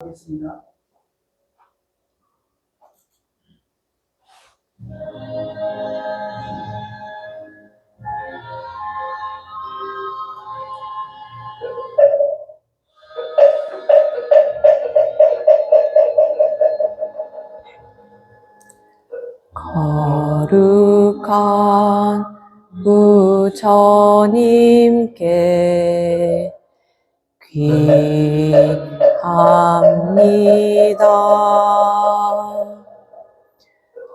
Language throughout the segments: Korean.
하겠습니다. 거룩한 부처님께 귀합니다.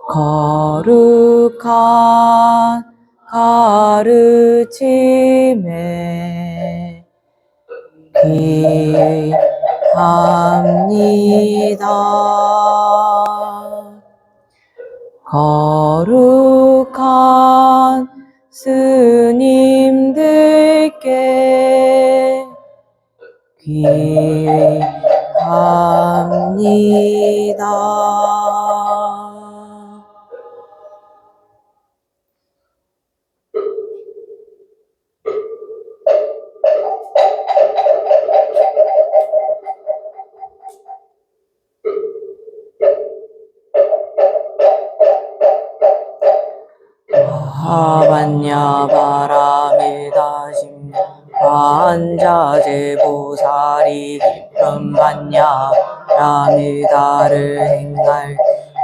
거룩한 가르침에 귀합니다. 거룩한 스님들께 귀합니다. 아반야 바라밀다심 반자제보살이 깊은 반야 바라밀다를 행할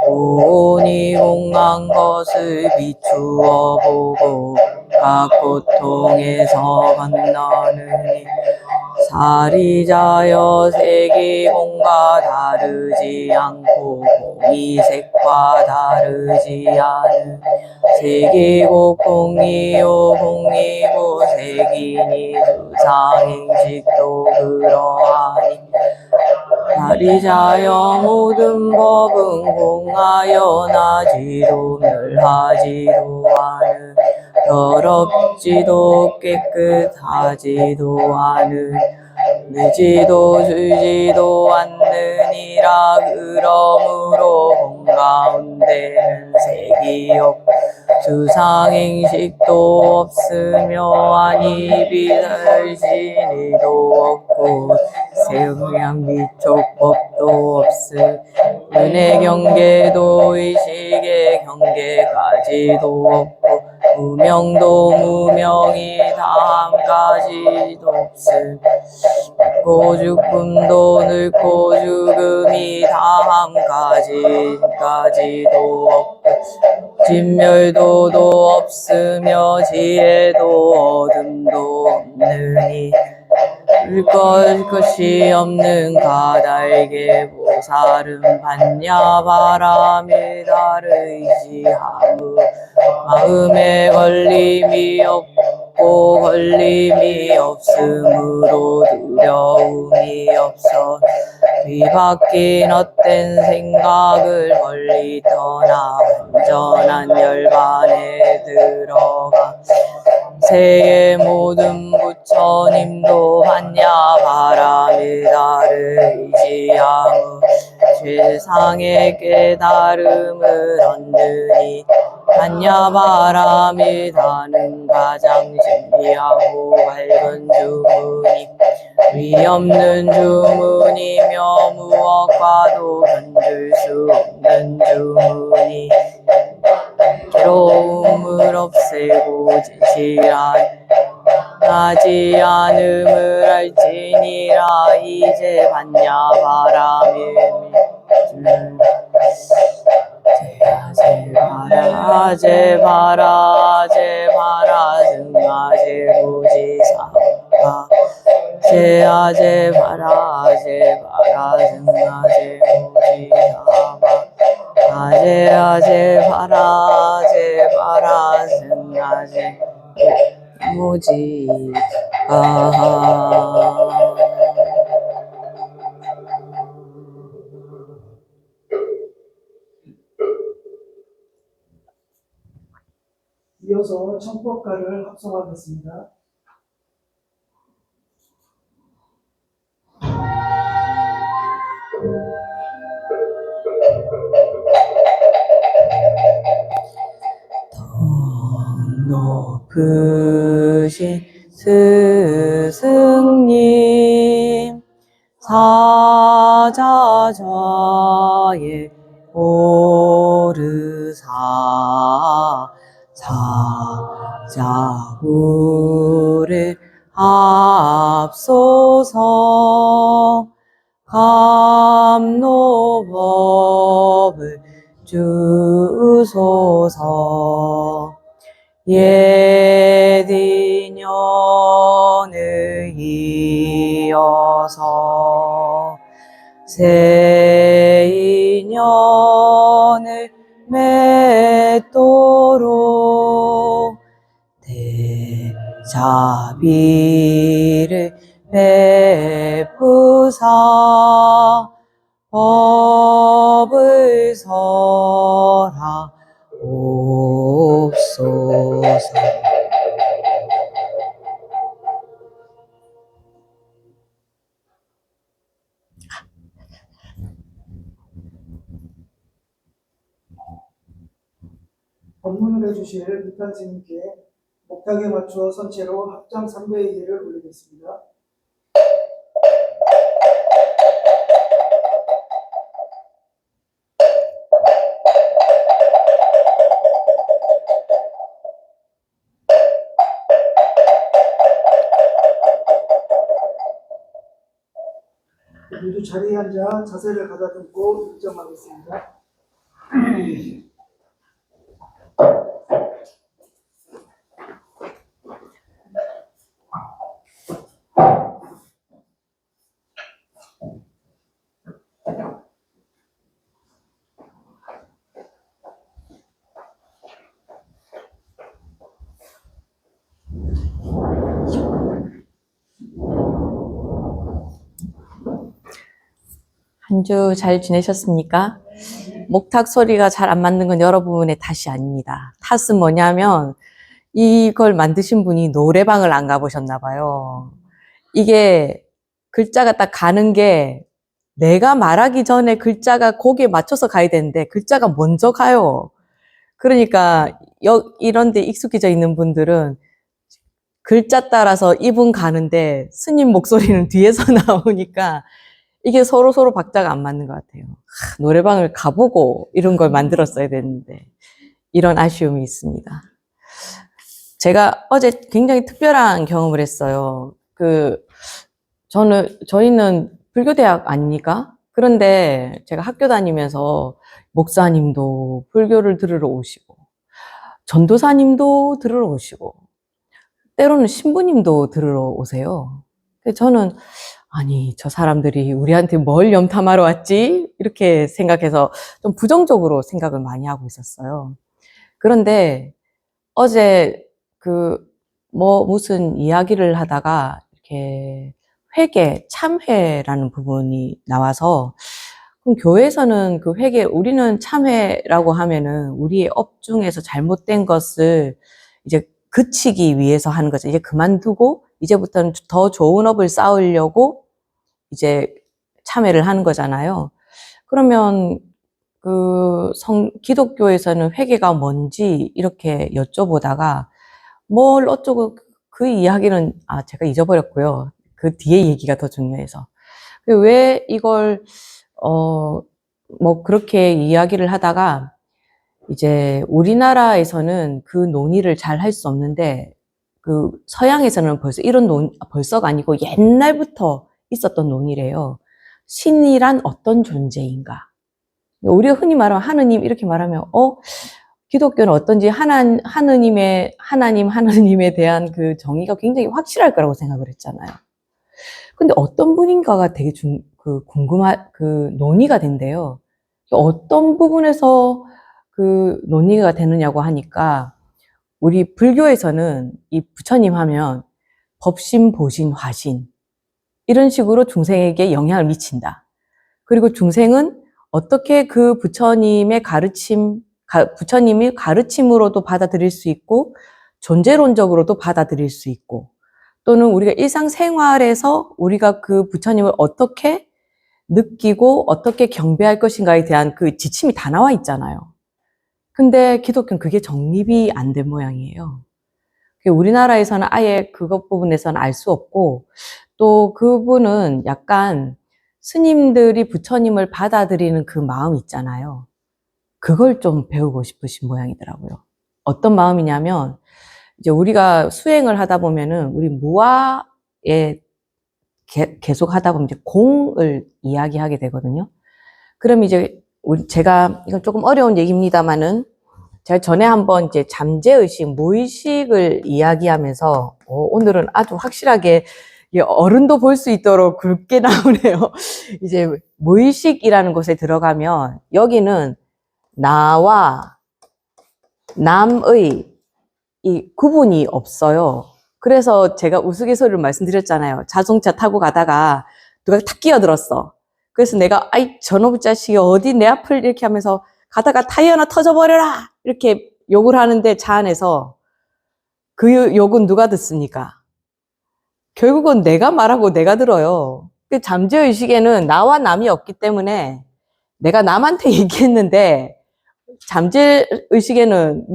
오니 공한 것을 비추어 보고 각 고통에서 건너느니 사리자여 색이 공과 다르지 않고 공이 색과 다르지 않은 색이고 공이요 공이고 색이니 수상행식도 그러하니 사리자여 모든 법은 공하여 나지도 멸하지도 않은 더럽지도 깨끗하지도 않은 늦지도 줄지도 않느니라. 그러므로 공 가운데는 색이 없고 수상행식도 없으며 아니 비설신이도 없고 세음양 비촉법도 없음 은혜 경계도 의식의 경계까지도 없고 무명도 무명이 다함까지도 없음 늙고 죽음도 늙고 죽음이 다함까지도 없고 진멸도도 없으며 지혜도 어둠도 없느니 것이 없는 가달게 보살은 반야 바라밀다를 의지하무 마음에 걸림이 없고 걸림이 없으므로 두려움이 없어 뒤바뀐 헛된 생각을 멀리 떠나 완전한 열반에 들어가 세계 모든 부처님도 반야 바라밀다를 의지하무 최상의 깨달음을 얻느니 반야 바라밀다는 가장 신비하고 밝은 주문이 위 없는 주문이며 무엇과도 견줄 수 없는 주문이 괴로움을 없애고 진실하지 않음을 알지니라. 이제 반야 바라밀 제바라 승하제고지사바 제바라 승하제고지사바 제바라 승하제고지사바. 이어서 청법가를 합성하겠습니다. 높으신 스승님 사자 사자의 오르사 사자구를 앞서서 감노법을 주소서. 옛 인연을 이어서 새 인연을 맺도록 대자비를 베푸사 법을 설하옵소서. 법문을 해주실 비탄 스님께 목탁에 맞추어 선체로 합장 3배의 예를 올리겠습니다. 모두 자리에 앉아 자세를 가다듬고 입장하겠습니다. 한 주 잘 지내셨습니까? 목탁 소리가 잘 안 맞는 건 여러분의 탓이 아닙니다. 탓은 뭐냐면 이걸 만드신 분이 노래방을 안 가보셨나 봐요. 이게 글자가 딱 가는 게 내가 말하기 전에 글자가 거기에 맞춰서 가야 되는데 글자가 먼저 가요. 그러니까 이런 데 익숙해져 있는 분들은 글자 따라서 입은 가는데 스님 목소리는 뒤에서 나오니까 이게 서로 박자가 안 맞는 것 같아요. 노래방을 가보고 이런 걸 만들었어야 되는데 이런 아쉬움이 있습니다. 제가 어제 굉장히 특별한 경험을 했어요. 저희는 불교대학 아닙니까? 그런데 제가 학교 다니면서 목사님도 불교를 들으러 오시고 전도사님도 들으러 오시고 때로는 신부님도 들으러 오세요. 저는 아니 저 사람들이 우리한테 뭘 염탐하러 왔지? 이렇게 생각해서 좀 부정적으로 생각을 많이 하고 있었어요. 그런데 어제 무슨 이야기를 하다가 이렇게 회개, 참회라는 부분이 나와서 그럼 교회에서는 그 회개, 우리는 참회라고 하면은 우리의 업 중에서 잘못된 것을 이제 그치기 위해서 하는 거죠. 이제 그만두고 이제부터는 더 좋은 업을 쌓으려고 이제 참회를 하는 거잖아요. 그러면 기독교에서는 회개가 뭔지 이렇게 여쭤보다가 뭘 어쩌고 그 이야기는 제가 잊어버렸고요. 그 뒤에 얘기가 더 중요해서. 왜 이걸 그렇게 이야기를 하다가 이제 우리나라에서는 그 논의를 잘 할 수 없는데 서양에서는 벌써가 아니고 옛날부터 있었던 논의래요. 신이란 어떤 존재인가? 우리가 흔히 말하면 하느님 이렇게 말하면 기독교는 어떤지 하느님에 대한 그 정의가 굉장히 확실할 거라고 생각을 했잖아요. 근데 어떤 분인가가 되게 논의가 된대요. 어떤 부분에서 논의가 되느냐고 하니까 우리 불교에서는 이 부처님 하면 법신, 보신, 화신 이런 식으로 중생에게 영향을 미친다. 그리고 중생은 어떻게 그 부처님이 가르침으로도 받아들일 수 있고 존재론적으로도 받아들일 수 있고 또는 우리가 일상생활에서 우리가 그 부처님을 어떻게 느끼고 어떻게 경배할 것인가에 대한 그 지침이 다 나와 있잖아요. 근데 기독교는 그게 정립이 안 된 모양이에요. 우리나라에서는 아예 그것 부분에서는 알 수 없고 또 그분은 약간 스님들이 부처님을 받아들이는 그 마음 있잖아요. 그걸 좀 배우고 싶으신 모양이더라고요. 어떤 마음이냐면, 이제 우리가 수행을 하다 보면은, 우리 무아에 계속 하다 보면 이제 공을 이야기하게 되거든요. 그럼 이제 제가, 이건 조금 어려운 얘기입니다만은, 제가 전에 한번 이제 잠재의식, 무의식을 이야기하면서, 오늘은 아주 확실하게 어른도 볼 수 있도록 굵게 나오네요. 이제 무의식이라는 곳에 들어가면, 여기는 나와 남의 이 구분이 없어요. 그래서 제가 우스갯소리를 말씀드렸잖아요. 자동차 타고 가다가 누가 탁 끼어들었어. 그래서 내가 아이 저놈의 자식이 어디 내 앞을 이렇게 하면서 가다가 타이어 하나 터져버려라 이렇게 욕을 하는데 차 안에서 그 욕은 누가 듣습니까? 결국은 내가 말하고 내가 들어요. 잠재의식에는 나와 남이 없기 때문에 내가 남한테 얘기했는데 잠재의식에는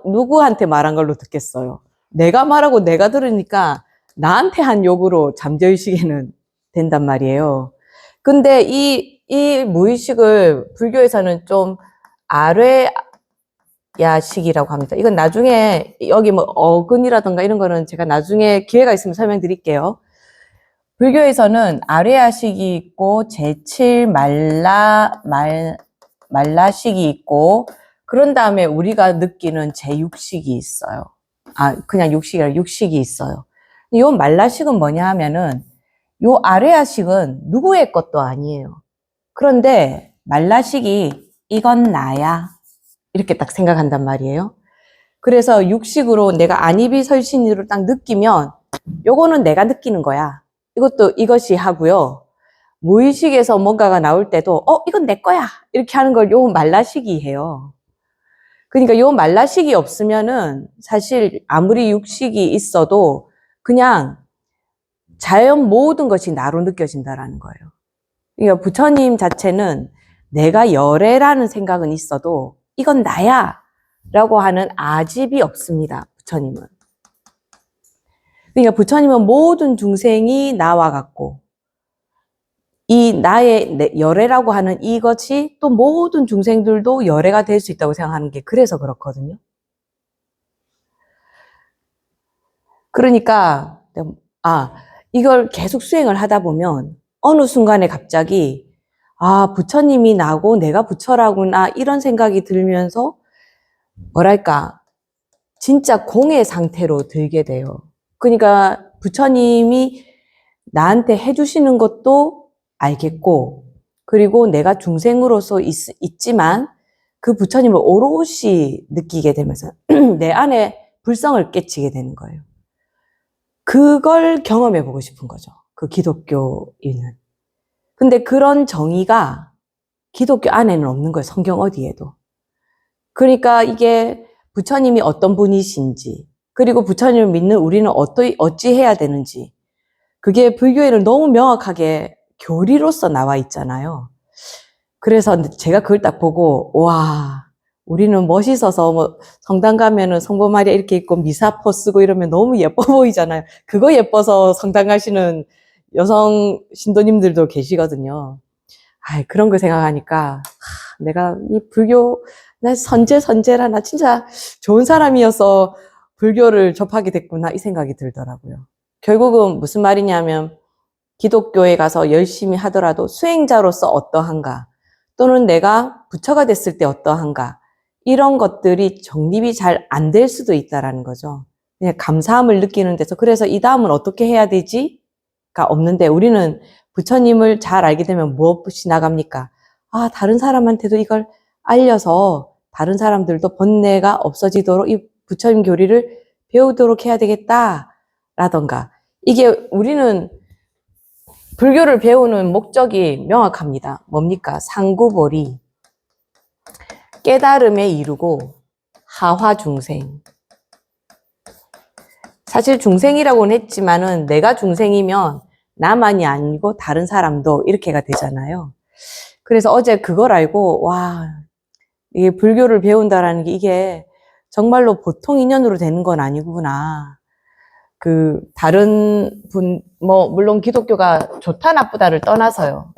누구한테 말한 걸로 듣겠어요. 내가 말하고 내가 들으니까 나한테 한 욕으로 잠재의식에는 된단 말이에요. 근데 이 무의식을 불교에서는 좀 아뢰야식이라고 합니다. 이건 나중에 여기 뭐 어근이라든가 이런 거는 제가 나중에 기회가 있으면 설명드릴게요. 불교에서는 아뢰야식이 있고 말라식이 있고 그런 다음에 우리가 느끼는 제6식이 있어요. 그냥 육식이 아니라 육식이 있어요. 이 말라식은 뭐냐 하면은 요 아뢰야식은 누구의 것도 아니에요. 그런데 말라식이 이건 나야 이렇게 딱 생각한단 말이에요. 그래서 육식으로 내가 안이비설신으로 딱 느끼면 요거는 내가 느끼는 거야. 이것이 하고요. 무의식에서 뭔가가 나올 때도 이건 내 거야 이렇게 하는 걸 요 말라식이 해요. 그러니까 요 말라식이 없으면은 사실 아무리 육식이 있어도 그냥 자연 모든 것이 나로 느껴진다라는 거예요. 그러니까 부처님 자체는 내가 열애라는 생각은 있어도 이건 나야 라고 하는 아집이 없습니다. 부처님은. 그러니까 부처님은 모든 중생이 나와 같고 이 나의 열애라고 하는 이것이 또 모든 중생들도 열애가 될 수 있다고 생각하는 게 그래서 그렇거든요. 그러니까 이걸 계속 수행을 하다 보면 어느 순간에 갑자기 부처님이 나고 내가 부처라구나 이런 생각이 들면서 뭐랄까 진짜 공의 상태로 들게 돼요. 그러니까 부처님이 나한테 해주시는 것도 알겠고 그리고 내가 중생으로서 있지만 그 부처님을 오롯이 느끼게 되면서 내 안에 불성을 깨치게 되는 거예요. 그걸 경험해 보고 싶은 거죠. 그 기독교인은. 근데 그런 정의가 기독교 안에는 없는 거예요. 성경 어디에도. 그러니까 이게 부처님이 어떤 분이신지 그리고 부처님을 믿는 우리는 어찌 해야 되는지 그게 불교에는 너무 명확하게 교리로서 나와 있잖아요. 그래서 제가 그걸 딱 보고 와 우리는 멋있어서 뭐 성당 가면은 성모 마리아 이렇게 입고 미사포 쓰고 이러면 너무 예뻐 보이잖아요. 그거 예뻐서 성당 가시는 여성 신도님들도 계시거든요. 그런 거 생각하니까 내가 이 불교 나 선제라 나 진짜 좋은 사람이어서 불교를 접하게 됐구나 이 생각이 들더라고요. 결국은 무슨 말이냐면 기독교에 가서 열심히 하더라도 수행자로서 어떠한가 또는 내가 부처가 됐을 때 어떠한가 이런 것들이 정립이 잘 안 될 수도 있다라는 거죠. 그냥 감사함을 느끼는 데서 그래서 이 다음은 어떻게 해야 되지?가 없는데 우리는 부처님을 잘 알게 되면 무엇이 나갑니까? 다른 사람한테도 이걸 알려서 다른 사람들도 번뇌가 없어지도록 이 부처님 교리를 배우도록 해야 되겠다라던가 이게 우리는 불교를 배우는 목적이 명확합니다. 뭡니까? 상구보리 깨달음에 이르고 하화 중생. 사실 중생이라고는 했지만은 내가 중생이면 나만이 아니고 다른 사람도 이렇게가 되잖아요. 그래서 어제 그걸 알고 이게 불교를 배운다라는 게 이게 정말로 보통 인연으로 되는 건 아니구나. 다른 분, 물론 기독교가 좋다 나쁘다를 떠나서요.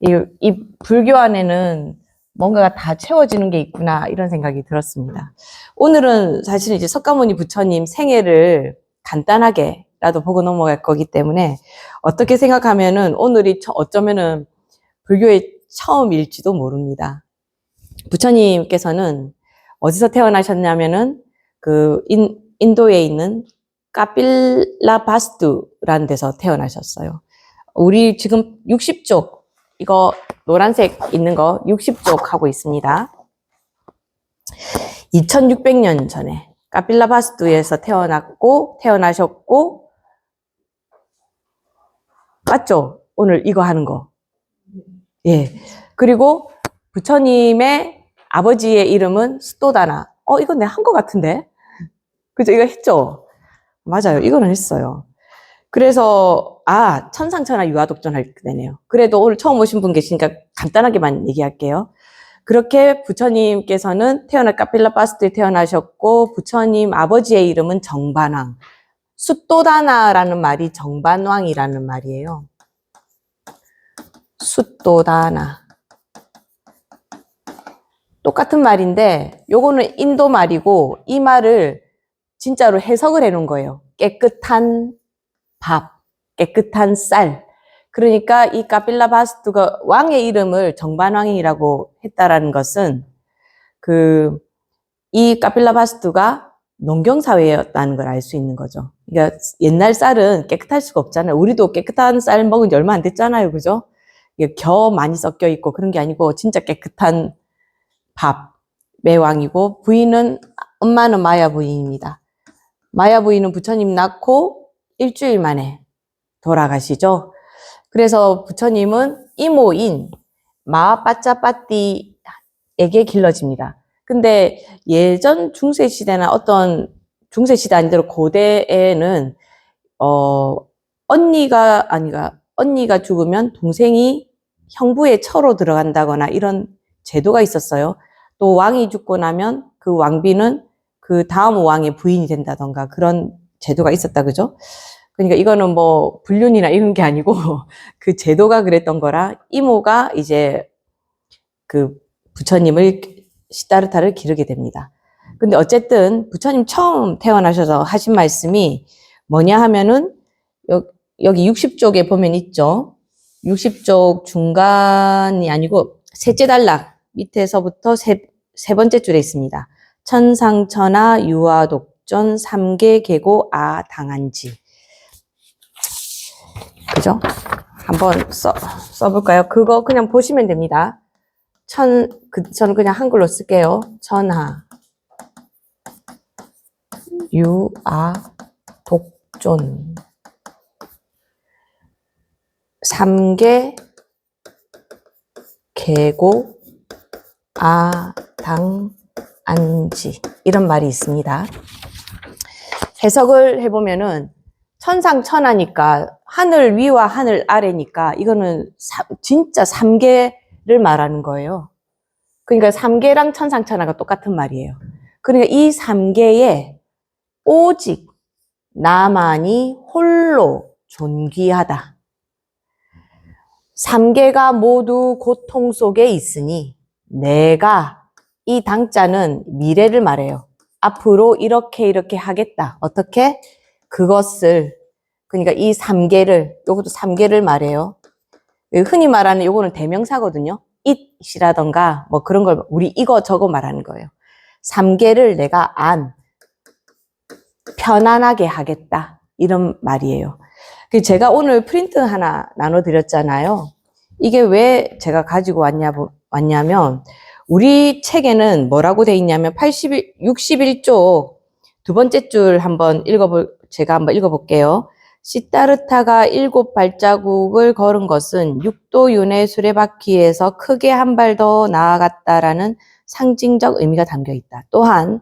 이 불교 안에는 뭔가가 다 채워지는 게 있구나, 이런 생각이 들었습니다. 오늘은 사실 이제 석가모니 부처님 생애를 간단하게라도 보고 넘어갈 거기 때문에 어떻게 생각하면은 오늘이 어쩌면은 불교의 처음일지도 모릅니다. 부처님께서는 어디서 태어나셨냐면은 인도에 있는 카필라바스투라는 데서 태어나셨어요. 우리 지금 60쪽, 이거 노란색 있는 거 60쪽 하고 있습니다. 2600년 전에 카필라바스투에서 태어나셨고, 맞죠? 오늘 이거 하는 거. 예. 그리고 부처님의 아버지의 이름은 수도다나. 이건 내가 한 거 같은데? 그죠? 이거 했죠? 맞아요. 이거는 했어요. 그래서, 천상천하 유아독존 할 때네요. 그래도 오늘 처음 오신 분 계시니까 간단하게만 얘기할게요. 그렇게 부처님께서는 카필라바스투에 태어나셨고, 부처님 아버지의 이름은 정반왕. 수도다나라는 말이 정반왕이라는 말이에요. 수도다나. 똑같은 말인데 요거는 인도 말이고 이 말을 진짜로 해석을 해놓은 거예요. 깨끗한 밥, 깨끗한 쌀. 그러니까 이 카필라바스투가 왕의 이름을 정반왕이라고 했다라는 것은 이 카필라바스투가 농경사회였다는 걸 알 수 있는 거죠. 그러니까 옛날 쌀은 깨끗할 수가 없잖아요. 우리도 깨끗한 쌀 먹은 지 얼마 안 됐잖아요. 그죠? 겨 많이 섞여 있고 그런 게 아니고 진짜 깨끗한 밥, 매왕이고 엄마는 마야 부인입니다. 마야 부인은 부처님 낳고 일주일 만에 돌아가시죠. 그래서 부처님은 이모인 마빠짜빠띠에게 길러집니다. 근데 예전 중세시대나 어떤 중세시대 아니더라도 고대에는 언니가 죽으면 동생이 형부의 처로 들어간다거나 이런 제도가 있었어요. 또 왕이 죽고 나면 그 왕비는 그 다음 왕의 부인이 된다던가 그런 제도가 있었다, 그죠? 그러니까 이거는 뭐 불륜이나 이런 게 아니고 그 제도가 그랬던 거라 이모가 이제 그 부처님을 시다르타를 기르게 됩니다. 근데 어쨌든 부처님 처음 태어나셔서 하신 말씀이 뭐냐 하면은 여기 60쪽에 보면 있죠. 60쪽 중간이 아니고 셋째 단락 밑에서부터 세 번째 줄에 있습니다. 천상천하 유아독존 삼계 계고 당한지. 그죠? 한번 써볼까요? 그거 그냥 보시면 됩니다. 저는 그냥 한글로 쓸게요. 천하 유아독존 삼계 계고 당안지 이런 말이 있습니다. 해석을 해보면은 천상천하니까 하늘 위와 하늘 아래니까 이거는 진짜 삼계를 말하는 거예요. 그러니까 삼계랑 천상천하가 똑같은 말이에요. 그러니까 이 삼계에 오직 나만이 홀로 존귀하다. 삼계가 모두 고통 속에 있으니 내가 이 당자는 미래를 말해요. 앞으로 이렇게 하겠다. 어떻게? 그것을 그러니까 이 삼계를 요것도 삼계를 말해요. 흔히 말하는 요거는 대명사거든요. it이라던가 뭐 그런 걸 우리 이거 저거 말하는 거예요. 삼계를 내가 편안하게 하겠다. 이런 말이에요. 제가 오늘 프린트 하나 나눠드렸잖아요. 이게 왜 제가 가지고 왔냐면 우리 책에는 뭐라고 돼 있냐면 61쪽 두 번째 줄 제가 한번 읽어볼게요. 시다르타가 7 발자국을 걸은 것은 육도윤회 수레바퀴에서 크게 한 발 더 나아갔다라는 상징적 의미가 담겨 있다. 또한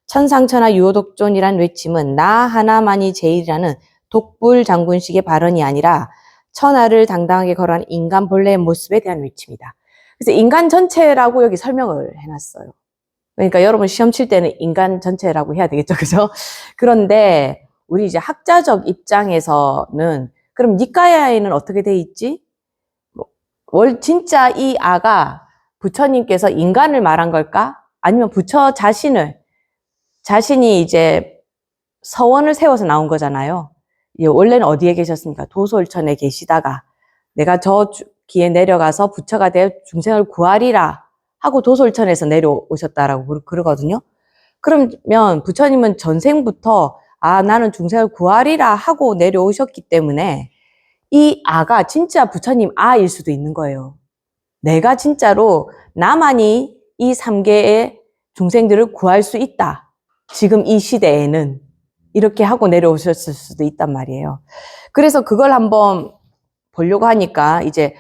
천상천하 유오독존이란 외침은 나 하나만이 제일이라는 독불 장군식의 발언이 아니라 천하를 당당하게 걸어가는 인간 본래의 모습에 대한 외침이다. 그래서 인간 전체라고 여기 설명을 해놨어요. 그러니까 여러분 시험 칠 때는 인간 전체라고 해야 되겠죠, 그죠? 그런데 우리 이제 학자적 입장에서는 그럼 니까야에는 어떻게 돼 있지? 진짜 이 아가 부처님께서 인간을 말한 걸까? 아니면 부처 자신이 이제 서원을 세워서 나온 거잖아요. 원래는 어디에 계셨습니까? 도솔천에 계시다가 내가 저 기에 내려가서 부처가 되어 중생을 구하리라 하고 도솔천에서 내려오셨다라고 그러거든요. 그러면 부처님은 전생부터 나는 중생을 구하리라 하고 내려오셨기 때문에 이 아가 진짜 부처님 아일 수도 있는 거예요. 내가 진짜로 나만이 이 3개의 중생들을 구할 수 있다. 지금 이 시대에는 이렇게 하고 내려오셨을 수도 있단 말이에요. 그래서 그걸 한번 보려고 하니까 이제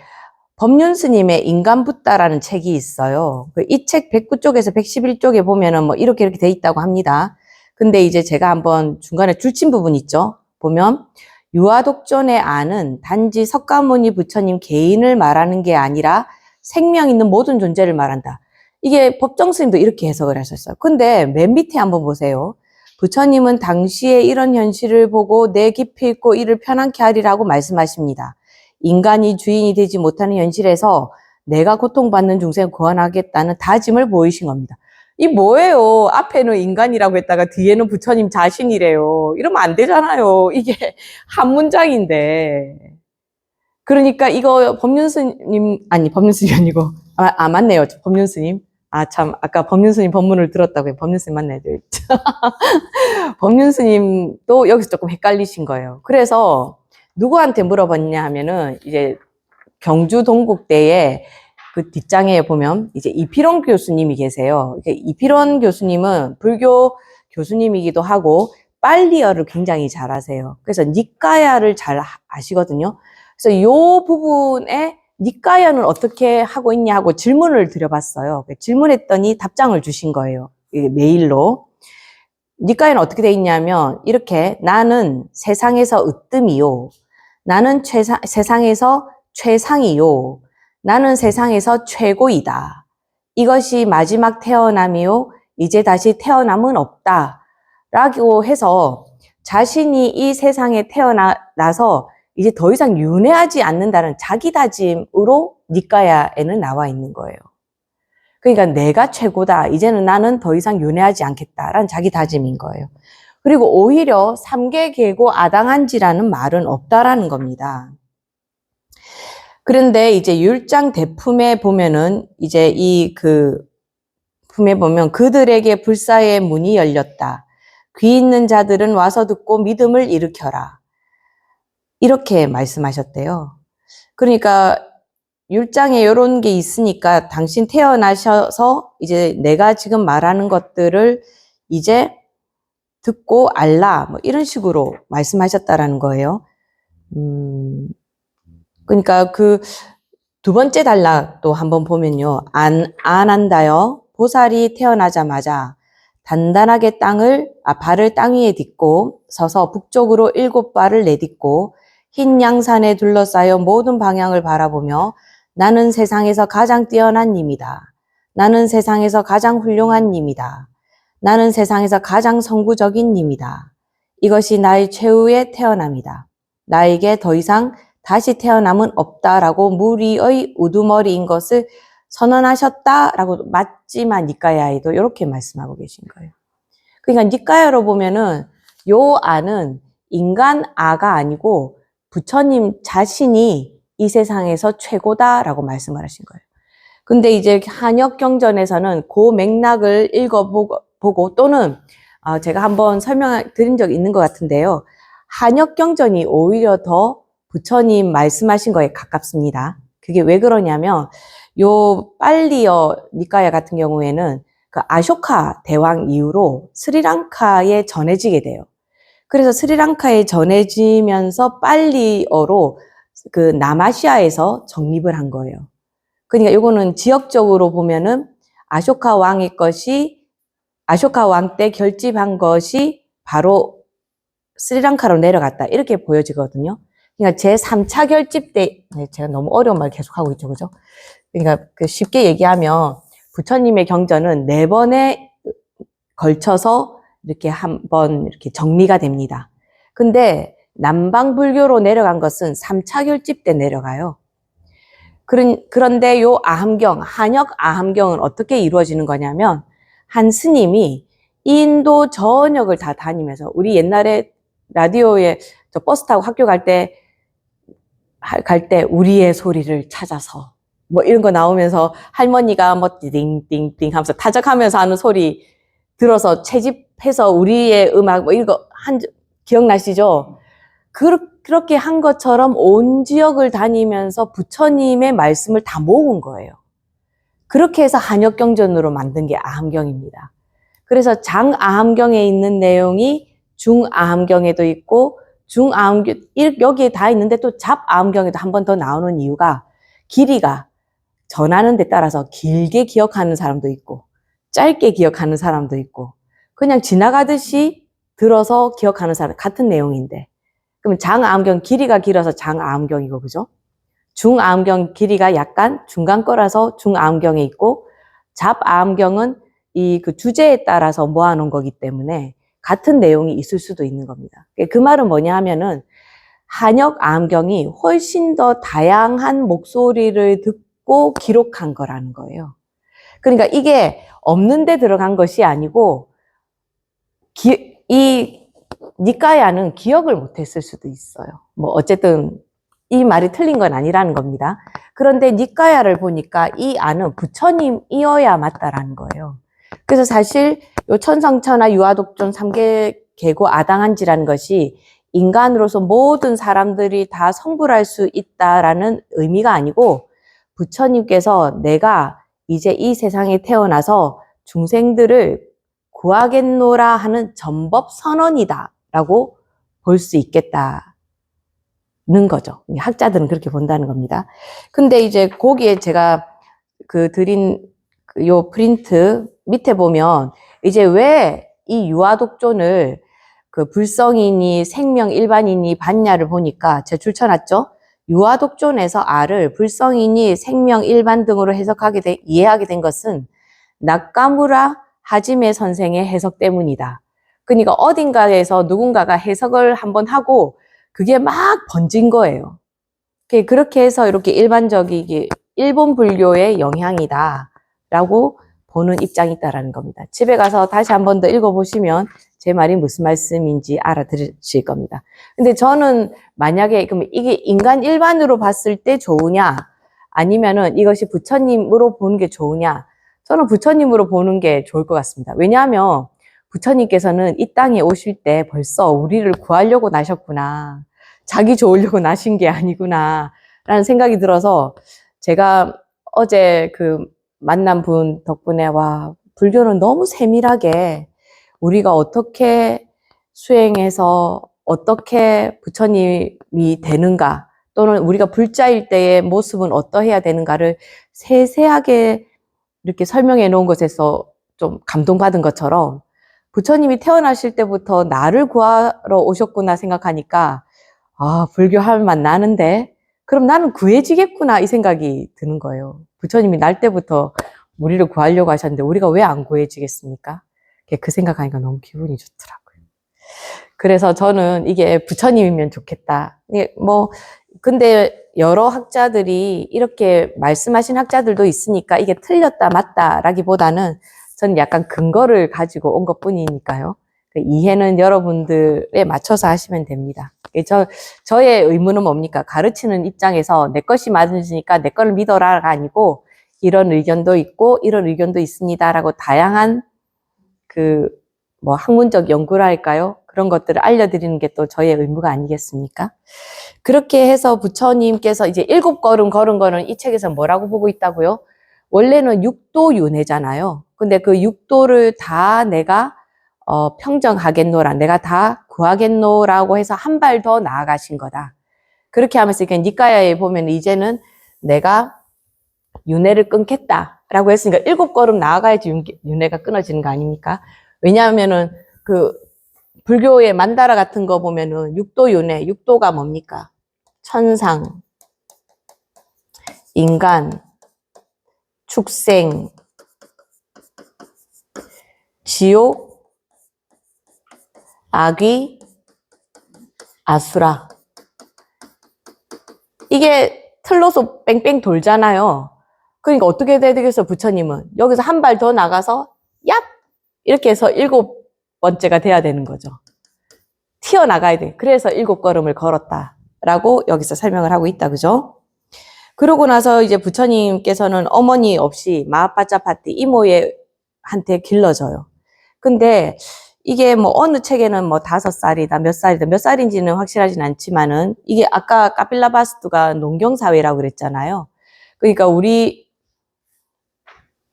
법륜스님의 인간붓다라는 책이 있어요. 이 책 109쪽에서 111쪽에 보면은 뭐 이렇게 돼 있다고 합니다. 근데 이제 제가 한번 중간에 줄친 부분 있죠. 보면 유아독존의 아는 단지 석가모니 부처님 개인을 말하는 게 아니라 생명 있는 모든 존재를 말한다. 이게 법정스님도 이렇게 해석을 하셨어요. 근데 맨 밑에 한번 보세요. 부처님은 당시에 이런 현실을 보고 내 깊이 있고 이를 편안케 하리라고 말씀하십니다. 인간이 주인이 되지 못하는 현실에서 내가 고통받는 중생을 구원하겠다는 다짐을 보이신 겁니다. 이 뭐예요? 앞에는 인간이라고 했다가 뒤에는 부처님 자신이래요. 이러면 안 되잖아요. 이게 한 문장인데. 그러니까 이거 법륜스님 아니고 맞네요. 법륜스님. 참 아까 법륜스님 법문을 들었다고요. 법륜스님 맞네요. 법륜스님도 여기서 조금 헷갈리신 거예요. 그래서 누구한테 물어봤냐 하면은 이제 경주 동국대에 그 뒷장에 보면 이제 이필원 교수님이 계세요. 이필원 교수님은 불교 교수님이기도 하고 빨리어를 굉장히 잘하세요. 그래서 니까야를 잘 아시거든요. 그래서 이 부분에 니까야는 어떻게 하고 있냐 하고 질문을 드려봤어요. 질문했더니 답장을 주신 거예요. 메일로. 니까야는 어떻게 돼 있냐면 이렇게 나는 세상에서 으뜸이요. 나는 세상에서 최상이요. 나는 세상에서 최고이다. 이것이 마지막 태어남이요. 이제 다시 태어남은 없다. 라고 해서 자신이 이 세상에 태어나서 이제 더 이상 윤회하지 않는다는 자기 다짐으로 니까야에는 나와 있는 거예요. 그러니까 내가 최고다. 이제는 나는 더 이상 윤회하지 않겠다라는 자기 다짐인 거예요. 그리고 오히려 삼계계고 아당한지라는 말은 없다라는 겁니다. 그런데 이제 율장 대품에 보면은 이제 품에 보면 그들에게 불사의 문이 열렸다. 귀 있는 자들은 와서 듣고 믿음을 일으켜라. 이렇게 말씀하셨대요. 그러니까 율장에 이런 게 있으니까 당신 태어나셔서 이제 내가 지금 말하는 것들을 이제 듣고 알라 뭐 이런 식으로 말씀하셨다라는 거예요. 그러니까 그 두 번째 단락도 한번 보면요. 안한다여 보살이 태어나자마자 단단하게 발을 땅 위에 딛고 서서 북쪽으로 7발을 내딛고 흰 양산에 둘러싸여 모든 방향을 바라보며 나는 세상에서 가장 뛰어난 님이다. 나는 세상에서 가장 훌륭한 님이다. 나는 세상에서 가장 선구적인 님이다. 이것이 나의 최후의 태어남이다. 나에게 더 이상 다시 태어남은 없다라고 무리의 우두머리인 것을 선언하셨다라고 맞지만 니까야에도 이렇게 말씀하고 계신 거예요. 그러니까 니까야로 보면은 요 아는 인간 아가 아니고 부처님 자신이 이 세상에서 최고다라고 말씀을 하신 거예요. 근데 이제 한역경전에서는 그 맥락을 읽어보고 또는 제가 한번 설명드린 적이 있는 것 같은데요. 한역경전이 오히려 더 부처님 말씀하신 거에 가깝습니다. 그게 왜 그러냐면 요 빨리어 니까야 같은 경우에는 그 아쇼카 대왕 이후로 스리랑카에 전해지게 돼요. 그래서 스리랑카에 전해지면서 빨리어로 그 남아시아에서 정립을 한 거예요. 그러니까 이거는 지역적으로 보면은 아쇼카 왕 때 결집한 것이 바로 스리랑카로 내려갔다. 이렇게 보여지거든요. 그러니까 제3차 결집 때, 제가 너무 어려운 말 계속하고 있죠. 그죠? 그러니까 쉽게 얘기하면 부처님의 경전은 4번에 걸쳐서 이렇게 한번 이렇게 정리가 됩니다. 근데 남방불교로 내려간 것은 3차 결집 때 내려가요. 그런데 요 아함경, 한역 아함경은 어떻게 이루어지는 거냐면, 한 스님이 인도 전역을 다 다니면서, 우리 옛날에 라디오에 저 버스 타고 학교 갈 때 우리의 소리를 찾아서 뭐 이런 거 나오면서 할머니가 뭐 띵띵띵 하면서 타적하면서 하는 소리 들어서 채집해서 우리의 음악 뭐 이런 거 기억나시죠? 그렇게 한 것처럼 온 지역을 다니면서 부처님의 말씀을 다 모은 거예요. 그렇게 해서 한역경전으로 만든 게 아함경입니다. 그래서 장아함경에 있는 내용이 중아함경에도 있고 중아함경 여기에 다 있는데 또 잡아함경에도 한 번 더 나오는 이유가 길이가 전하는 데 따라서 길게 기억하는 사람도 있고 짧게 기억하는 사람도 있고 그냥 지나가듯이 들어서 기억하는 사람 같은 내용인데 그럼 장아함경 길이가 길어서 장아함경이고 그죠? 중아함경 길이가 약간 중간 거라서 중아함경에 있고 잡아함경은 이 그 주제에 따라서 모아놓은 거기 때문에 같은 내용이 있을 수도 있는 겁니다. 그 말은 뭐냐 하면은 한역 아함경이 훨씬 더 다양한 목소리를 듣고 기록한 거라는 거예요. 그러니까 이게 없는데 들어간 것이 아니고 이 니까야는 기억을 못했을 수도 있어요. 뭐 어쨌든 이 말이 틀린 건 아니라는 겁니다. 그런데 니까야를 보니까 이 안은 부처님이어야 맞다라는 거예요. 그래서 사실 요 천상천하 유아독존 3개 계고 아당한지라는 것이 인간으로서 모든 사람들이 다 성불할 수 있다라는 의미가 아니고 부처님께서 내가 이제 이 세상에 태어나서 중생들을 구하겠노라 하는 전법 선언이다 라고 볼 수 있겠다는 거죠. 학자들은 그렇게 본다는 겁니다. 근데 이제 거기에 제가 드린 요 프린트 밑에 보면 이제 왜 이 유아독존을 불성이니 생명 일반이니 봤냐를 보니까 제가 줄쳐놨죠. 유아독존에서 아를 불성이니 생명 일반 등으로 이해하게 된 것은 나카무라 하지메 선생의 해석 때문이다. 그러니까 어딘가에서 누군가가 해석을 한번 하고 그게 막 번진 거예요. 그렇게 해서 이렇게 일반적이게 일본 불교의 영향이다 라고 보는 입장이 있다라는 겁니다. 집에 가서 다시 한 번 더 읽어보시면 제 말이 무슨 말씀인지 알아들으실 겁니다. 근데 저는 만약에 그럼 이게 인간 일반으로 봤을 때 좋으냐 아니면은 이것이 부처님으로 보는 게 좋으냐 저는 부처님으로 보는 게 좋을 것 같습니다. 왜냐하면 부처님께서는 이 땅에 오실 때 벌써 우리를 구하려고 나셨구나. 자기 좋으려고 나신 게 아니구나 라는 생각이 들어서 제가 어제 만난 분 덕분에 와 불교는 너무 세밀하게 우리가 어떻게 수행해서 어떻게 부처님이 되는가 또는 우리가 불자일 때의 모습은 어떠해야 되는가를 세세하게 이렇게 설명해 놓은 것에서 좀 감동받은 것처럼 부처님이 태어나실 때부터 나를 구하러 오셨구나 생각하니까 아, 불교 할 맛 나는데 그럼 나는 구해지겠구나 이 생각이 드는 거예요. 부처님이 날 때부터 우리를 구하려고 하셨는데 우리가 왜 안 구해지겠습니까? 그 생각하니까 너무 기분이 좋더라고요. 그래서 저는 이게 부처님이면 좋겠다. 근데 여러 학자들이 이렇게 말씀하신 학자들도 있으니까 이게 틀렸다 맞다라기보다는 저는 약간 근거를 가지고 온 것뿐이니까요. 이해는 여러분들에 맞춰서 하시면 됩니다. 저의 의무는 뭡니까? 가르치는 입장에서 내 것이 맞으니까 내 거를 믿어라가 아니고 이런 의견도 있고 이런 의견도 있습니다라고 다양한 학문적 연구를 할까요? 그런 것들을 알려드리는 게 또 저의 의무가 아니겠습니까? 그렇게 해서 부처님께서 이제 7걸음 걸은 거는 이 책에서 뭐라고 보고 있다고요? 원래는 육도윤회잖아요. 근데 그 육도를 다 내가 평정하겠노라, 내가 다 구하겠노라고 해서 한 발 더 나아가신 거다. 그렇게 하면서 니까야에 보면 이제는 내가 윤회를 끊겠다라고 했으니까 7걸음 나아가야지 윤회가 끊어지는 거 아닙니까? 왜냐하면은 불교의 만다라 같은 거 보면은 육도윤회, 육도가 뭡니까? 천상, 인간, 축생, 지옥, 악귀, 아수라. 이게 틀로서 뺑뺑 돌잖아요. 그러니까 어떻게 돼야 되겠어, 부처님은? 여기서 한 발 더 나가서, 얍! 이렇게 해서 7번째가 돼야 되는 거죠. 튀어나가야 돼. 그래서 7걸음을 걸었다라고 여기서 설명을 하고 있다, 그죠? 그러고 나서 이제 부처님께서는 어머니 없이 마하파짜파티 이모한테 길러져요. 근데 이게 뭐 어느 책에는 뭐 5살이다, 몇 살이다, 몇 살인지는 확실하진 않지만은 이게 아까 카필라바스투가 농경사회라고 그랬잖아요. 그러니까 우리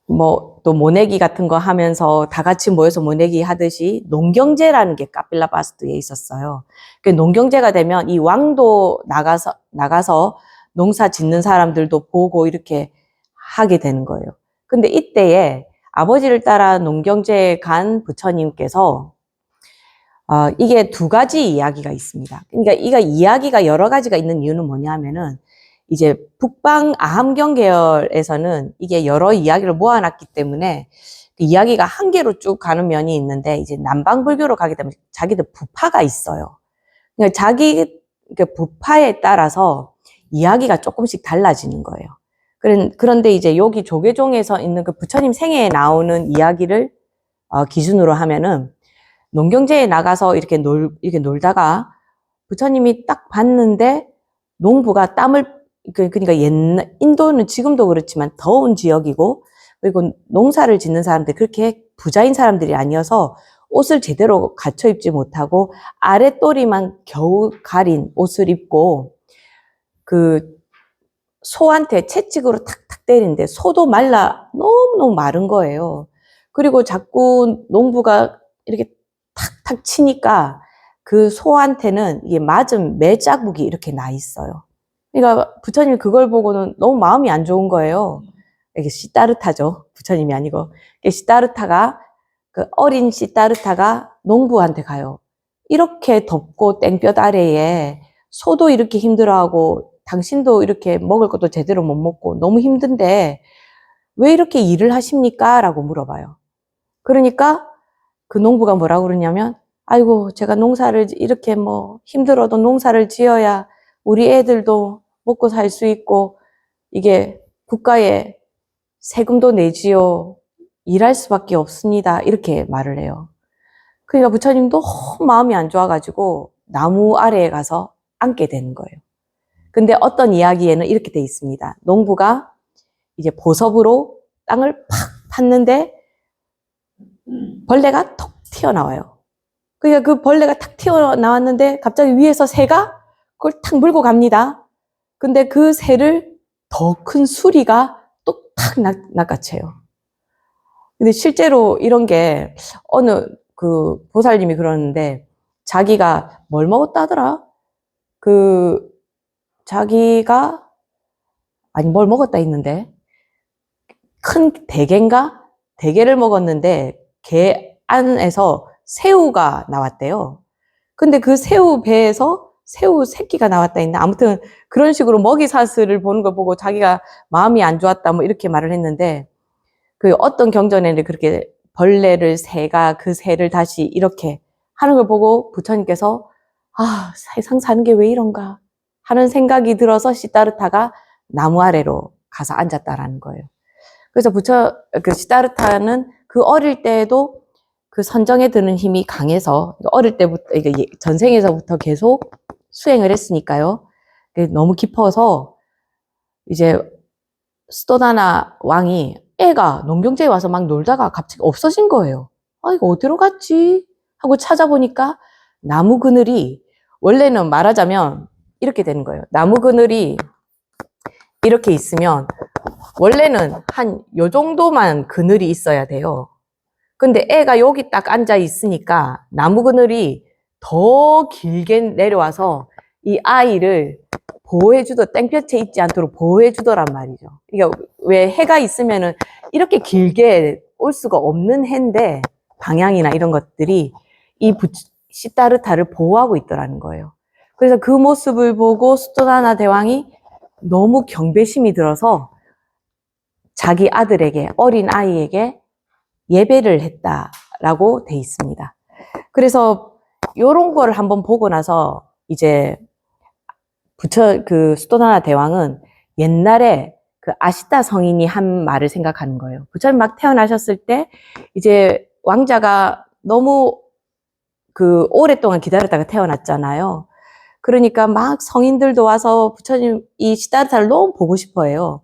뭐 또 모내기 같은 거 하면서 다 같이 모여서 모내기 하듯이 농경제라는 게 카필라바스투에 있었어요. 그 농경제가 되면 이 왕도 나가서 농사 짓는 사람들도 보고 이렇게 하게 되는 거예요. 근데 이때에 아버지를 따라 농경제에 간 부처님께서 이게 2가지 이야기가 있습니다. 그러니까 이야기가 여러 가지가 있는 이유는 뭐냐면은 이제 북방 아함경 계열에서는 이게 여러 이야기를 모아놨기 때문에 그 이야기가 한 개로 쭉 가는 면이 있는데 이제 남방 불교로 가게 되면 자기들 부파가 있어요. 그러니까 자기 그 부파에 따라서 이야기가 조금씩 달라지는 거예요. 그런데 이제 여기 조계종에서 있는 그 부처님 생애에 나오는 이야기를 기준으로 하면은 농경제에 나가서 이렇게 놀다가 부처님이 딱 봤는데 농부가 그러니까 인도는 지금도 그렇지만 더운 지역이고 그리고 농사를 짓는 사람들 그렇게 부자인 사람들이 아니어서 옷을 제대로 갖춰 입지 못하고 아랫도리만 겨우 가린 옷을 입고 그 소한테 채찍으로 탁탁 때리는데 소도 말라 너무너무 마른 거예요. 그리고 자꾸 농부가 이렇게 탁탁 치니까 그 소한테는 이게 맞은 매자국이 이렇게 나 있어요. 그러니까 부처님이 그걸 보고는 너무 마음이 안 좋은 거예요. 이게 시타르타죠. 부처님이 아니고. 시타르타가 그 어린 시타르타가 농부한테 가요. 이렇게 덥고 땡볕 아래에 소도 이렇게 힘들어하고 당신도 이렇게 먹을 것도 제대로 못 먹고 너무 힘든데 왜 이렇게 일을 하십니까? 라고 물어봐요. 그러니까 그 농부가 뭐라고 그러냐면 아이고 제가 농사를 이렇게 뭐 힘들어도 농사를 지어야 우리 애들도 먹고 살 수 있고 이게 국가에 세금도 내지요. 일할 수밖에 없습니다. 이렇게 말을 해요. 그러니까 부처님도 너무 마음이 안 좋아가지고 나무 아래에 가서 앉게 되는 거예요. 근데 어떤 이야기에는 이렇게 돼 있습니다. 농부가 이제 보섭으로 땅을 팍 팠는데 벌레가 톡 튀어나와요. 그러니까 그 벌레가 탁 튀어나왔는데 갑자기 위에서 새가 그걸 탁 물고 갑니다. 근데 그 새를 더 큰 수리가 또 탁 낚아채요. 근데 실제로 이런 게 어느 그 보살님이 그러는데 자기가 뭘 먹었다더라? 자기가 아니 뭘 먹었다 했는데 큰 대게인가? 대게를 먹었는데 게 안에서 새우가 나왔대요. 근데 그 새우 배에서 새우 새끼가 나왔다 했나? 아무튼 그런 식으로 먹이 사슬을 보는 걸 보고 자기가 마음이 안 좋았다 뭐 이렇게 말을 했는데 그 어떤 경전에는 그렇게 새가 그 새를 다시 이렇게 하는 걸 보고 부처님께서 세상 사는 게 왜 이런가 하는 생각이 들어서 시타르타가 나무 아래로 가서 앉았다라는 거예요. 그래서 그 시타르타는 그 어릴 때에도 그 선정에 드는 힘이 강해서 어릴 때부터 전생에서부터 계속 수행을 했으니까요. 너무 깊어서 이제 스토다나 왕이 애가 농경제에 와서 막 놀다가 갑자기 없어진 거예요. 이거 어디로 갔지? 하고 찾아보니까 나무 그늘이 원래는 말하자면 이렇게 되는 거예요. 나무 그늘이 이렇게 있으면 원래는 한 요 정도만 그늘이 있어야 돼요. 근데 애가 여기 딱 앉아 있으니까 나무 그늘이 더 길게 내려와서 이 아이를 땡볕에 있지 않도록 보호해주더란 말이죠. 그러니까 왜 해가 있으면은 이렇게 길게 올 수가 없는 해인데 방향이나 이런 것들이 이 시타르타를 보호하고 있더라는 거예요. 그래서 그 모습을 보고 수토다나 대왕이 너무 경배심이 들어서 자기 아들에게, 어린 아이에게 예배를 했다라고 돼 있습니다. 그래서 요런 거를 한번 보고 나서 이제 수토다나 대왕은 옛날에 그 아시타 성인이 한 말을 생각하는 거예요. 부처님 막 태어나셨을 때 이제 왕자가 너무 그 오랫동안 기다렸다가 태어났잖아요. 그러니까 막 성인들도 와서 부처님 이 시다르타를 너무 보고 싶어 해요.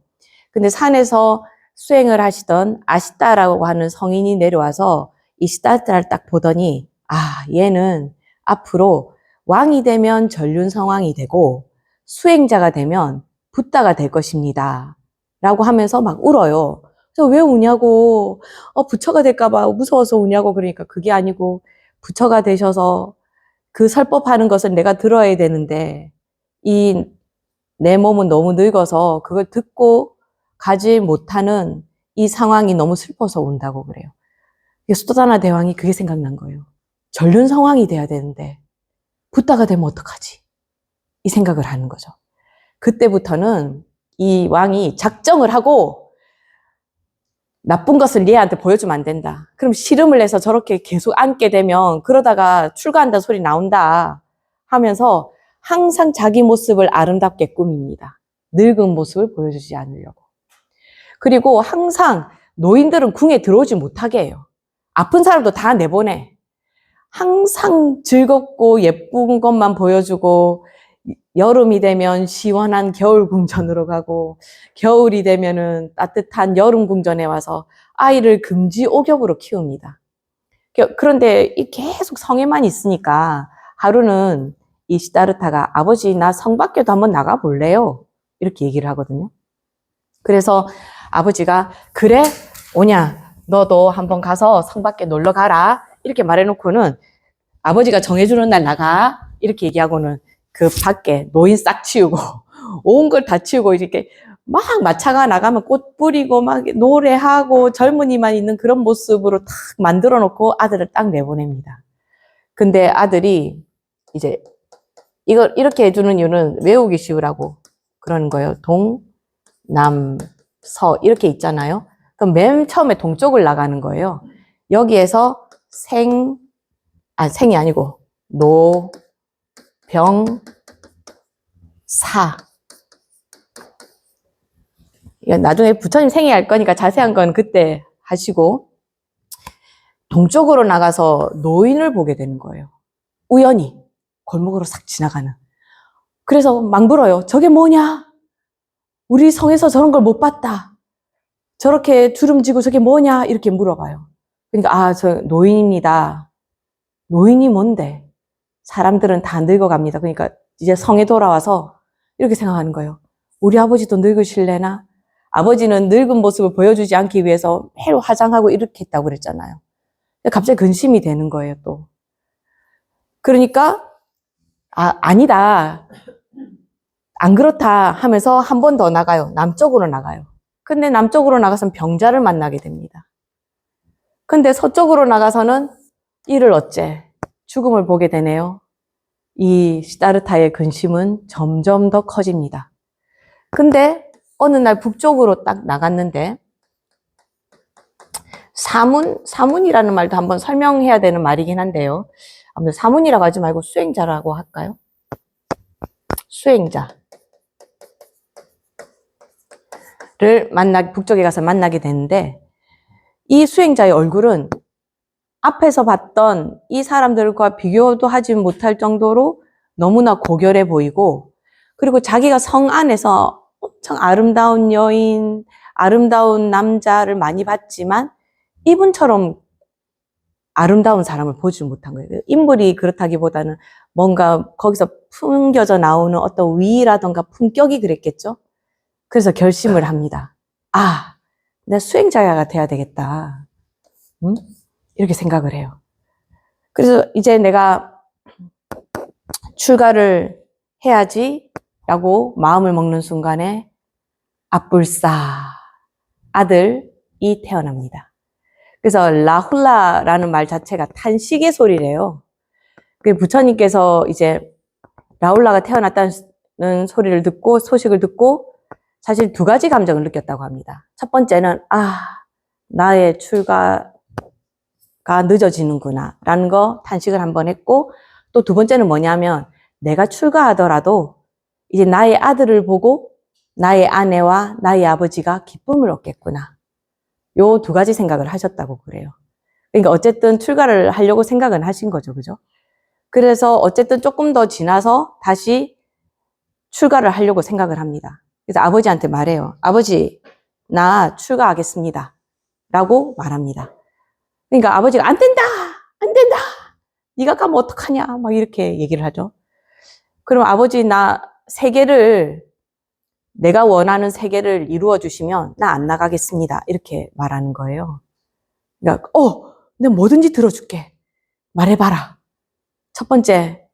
근데 산에서 수행을 하시던 아시타라고 하는 성인이 내려와서 이 시다르타를 딱 보더니 아, 얘는 앞으로 왕이 되면 전륜성왕이 되고 수행자가 되면 붓다가 될 것입니다. 라고 하면서 막 울어요. 그래서 왜 우냐고, 부처가 될까봐 무서워서 우냐고 그러니까 그게 아니고 부처가 되셔서 그 설법하는 것을 내가 들어야 되는데 내 몸은 너무 늙어서 그걸 듣고 가지 못하는 이 상황이 너무 슬퍼서 운다고 그래요. 수도다나 대왕이 그게 생각난 거예요. 전륜 상황이 돼야 되는데 붓다가 되면 어떡하지? 이 생각을 하는 거죠. 그때부터는 이 왕이 작정을 하고 나쁜 것을 얘한테 보여주면 안 된다. 그럼 씨름을 해서 저렇게 계속 앉게 되면 그러다가 출가한다 소리 나온다 하면서 항상 자기 모습을 아름답게 꾸밉니다. 늙은 모습을 보여주지 않으려고. 그리고 항상 노인들은 궁에 들어오지 못하게 해요. 아픈 사람도 다 내보내. 항상 즐겁고 예쁜 것만 보여주고 여름이 되면 시원한 겨울 궁전으로 가고 겨울이 되면은 따뜻한 여름 궁전에 와서 아이를 금지 옥엽으로 키웁니다. 그런데 계속 성에만 있으니까 하루는 이 시다르타가 아버지 나 성 밖에도 한번 나가 볼래요? 이렇게 얘기를 하거든요. 그래서 아버지가 그래 오냐 너도 한번 가서 성 밖에 놀러 가라 이렇게 말해놓고는 아버지가 정해주는 날 나가 이렇게 얘기하고는 그 밖에 노인 싹 치우고 온 걸 다 치우고 이렇게 막 마차가 나가면 꽃 뿌리고 막 노래하고 젊은이만 있는 그런 모습으로 탁 만들어 놓고 아들을 딱 내보냅니다. 근데 아들이 이제 이걸 이렇게 해주는 이유는 외우기 쉬우라고 그러는 거예요. 동, 남, 서 이렇게 있잖아요. 그럼 맨 처음에 동쪽을 나가는 거예요. 여기에서 생이 아니고 노, 병, 사. 이건 나중에 부처님 생애 할 거니까 자세한 건 그때 하시고 동쪽으로 나가서 노인을 보게 되는 거예요. 우연히 골목으로 싹 지나가는. 그래서 막 물어요. 저게 뭐냐? 우리 성에서 저런 걸 못 봤다. 저렇게 주름지고 저게 뭐냐? 이렇게 물어봐요. 그러니까 저 노인입니다. 노인이 뭔데? 사람들은 다 늙어갑니다. 그러니까 이제 성에 돌아와서 이렇게 생각하는 거예요. 우리 아버지도 늙으실래나? 아버지는 늙은 모습을 보여주지 않기 위해서 매일 화장하고 이렇게 했다고 그랬잖아요. 갑자기 근심이 되는 거예요, 또. 그러니까, 아니다. 안 그렇다 하면서 한 번 더 나가요. 남쪽으로 나가요. 근데 남쪽으로 나가서는 병자를 만나게 됩니다. 근데 서쪽으로 나가서는 이를 어째 죽음을 보게 되네요. 이 시다르타의 근심은 점점 더 커집니다. 근데 어느 날 북쪽으로 딱 나갔는데 사문이라는 말도 한번 설명해야 되는 말이긴 한데요. 아무튼 사문이라고 하지 말고 수행자라고 할까요? 수행자를 북쪽에 가서 만나게 되는데 이 수행자의 얼굴은 앞에서 봤던 이 사람들과 비교도 하지 못할 정도로 너무나 고결해 보이고 그리고 자기가 성 안에서 엄청 아름다운 여인, 아름다운 남자를 많이 봤지만 이분처럼 아름다운 사람을 보지 못한 거예요. 인물이 그렇다기보다는 뭔가 거기서 풍겨져 나오는 어떤 위라던가 품격이 그랬겠죠. 그래서 결심을 합니다. 내가 수행자가 돼야 되겠다. 응? 이렇게 생각을 해요. 그래서 이제 내가 출가를 해야지 라고 마음을 먹는 순간에 압불사 아들이 태어납니다. 그래서 라훌라라는 말 자체가 탄식의 소리래요. 부처님께서 이제 라훌라가 태어났다는 소식을 듣고 사실 두 가지 감정을 느꼈다고 합니다. 첫 번째는 나의 출가가 늦어지는구나 라는 거 탄식을 한번 했고 또 두 번째는 뭐냐면 내가 출가하더라도 이제 나의 아들을 보고 나의 아내와 나의 아버지가 기쁨을 얻겠구나. 요 두 가지 생각을 하셨다고 그래요. 그러니까 어쨌든 출가를 하려고 생각은 하신 거죠. 그죠? 그래서 어쨌든 조금 더 지나서 다시 출가를 하려고 생각을 합니다. 그래서 아버지한테 말해요. 아버지, 나 출가하겠습니다. 라고 말합니다. 그러니까 아버지가 안 된다! 안 된다! 네가 가면 어떡하냐? 막 이렇게 얘기를 하죠. 그럼 아버지, 나 세계를, 내가 원하는 세계를 이루어 주시면 나 안 나가겠습니다. 이렇게 말하는 거예요. 그러니까, 내가 뭐든지 들어줄게. 말해봐라. 첫 번째,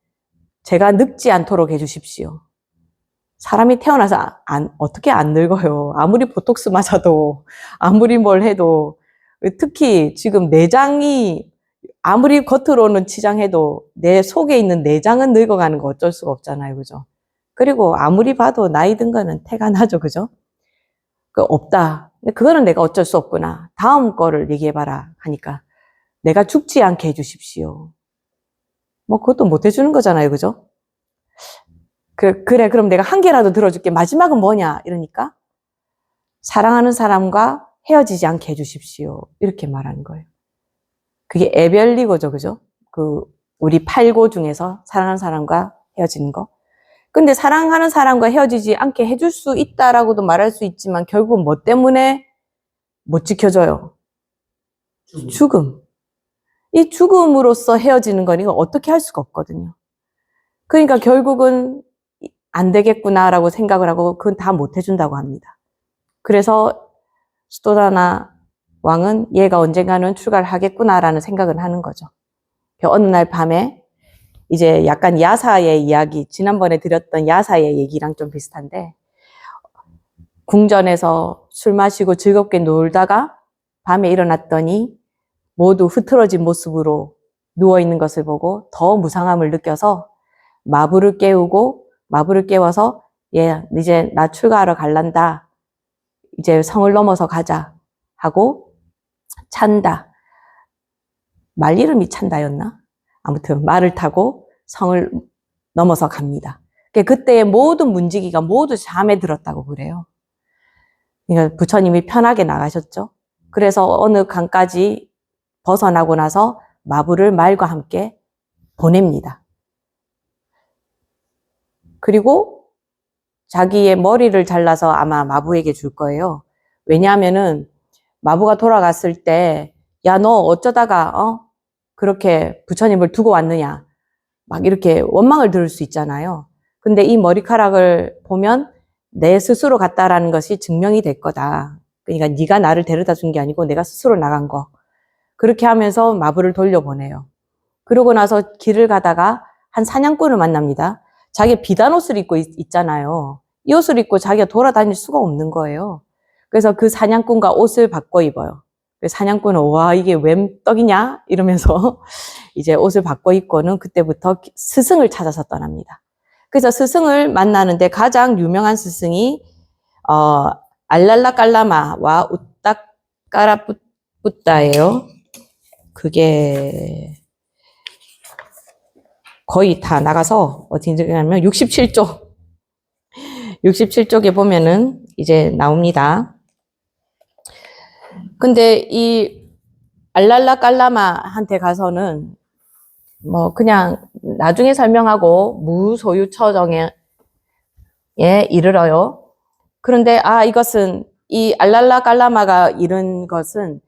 제가 늙지 않도록 해주십시오. 사람이 태어나서 어떻게 안 늙어요. 아무리 보톡스 맞아도, 아무리 뭘 해도, 특히 지금 내장이 아무리 겉으로는 치장해도 내 속에 있는 내장은 늙어가는 거 어쩔 수가 없잖아요. 그죠? 그리고 아무리 봐도 나이 든 거는 태가 나죠. 그죠? 없다. 근데 그거는 내가 어쩔 수 없구나. 다음 거를 얘기해봐라. 하니까 내가 죽지 않게 해주십시오. 뭐 그것도 못 해주는 거잖아요. 그죠? 그래, 그럼 내가 한 개라도 들어줄게. 마지막은 뭐냐? 이러니까 사랑하는 사람과 헤어지지 않게 해주십시오. 이렇게 말하는 거예요. 그게 에별리고죠. 그죠? 우리 8고 중에서 사랑하는 사람과 헤어지는 거. 근데 사랑하는 사람과 헤어지지 않게 해줄 수 있다라고도 말할 수 있지만 결국 뭐 때문에 못 지켜줘요? 죽음. 이 죽음으로써 헤어지는 거니까 어떻게 할 수가 없거든요. 그러니까 결국은 안 되겠구나라고 생각을 하고 그건 다 못 해준다고 합니다. 그래서 수도다나 왕은 얘가 언젠가는 출가를 하겠구나라는 생각을 하는 거죠. 어느 날 밤에 이제 약간 야사의 이야기, 지난번에 드렸던 야사의 얘기랑 좀 비슷한데 궁전에서 술 마시고 즐겁게 놀다가 밤에 일어났더니 모두 흐트러진 모습으로 누워있는 것을 보고 더 무상함을 느껴서 마부를 깨워서 얘 이제 나 출가하러 갈란다. 이제 성을 넘어서 가자 하고 찬다. 말 이름이 찬다였나? 아무튼 말을 타고 성을 넘어서 갑니다. 그때의 모든 문지기가 모두 잠에 들었다고 그래요. 그러니까 부처님이 편하게 나가셨죠. 그래서 어느 강까지 벗어나고 나서 마부를 말과 함께 보냅니다. 그리고 자기의 머리를 잘라서 아마 마부에게 줄 거예요. 왜냐하면은 마부가 돌아갔을 때, 야, 너 어쩌다가 그렇게 부처님을 두고 왔느냐. 막 이렇게 원망을 들을 수 있잖아요. 근데 이 머리카락을 보면 내 스스로 갔다라는 것이 증명이 될 거다. 그러니까 네가 나를 데려다 준 게 아니고 내가 스스로 나간 거. 그렇게 하면서 마부를 돌려보내요. 그러고 나서 길을 가다가 한 사냥꾼을 만납니다. 자기가 비단 옷을 입고 있잖아요. 이 옷을 입고 자기가 돌아다닐 수가 없는 거예요. 그래서 그 사냥꾼과 옷을 바꿔 입어요. 사냥꾼은 와 이게 웬 떡이냐 이러면서 이제 옷을 바꿔 입고는 그때부터 스승을 찾아서 떠납니다. 그래서 스승을 만나는데 가장 유명한 스승이 알랄라 깔라마와 우따까라뿌따예요. 그게 거의 다 나가서 어디 있냐면 67쪽에 보면은 이제 나옵니다. 근데 이 알랄라 깔라마한테 가서는 뭐 그냥 나중에 설명하고 무소유 처정에 이르러요. 그런데 이것은 이 알랄라 깔라마가 이른 것은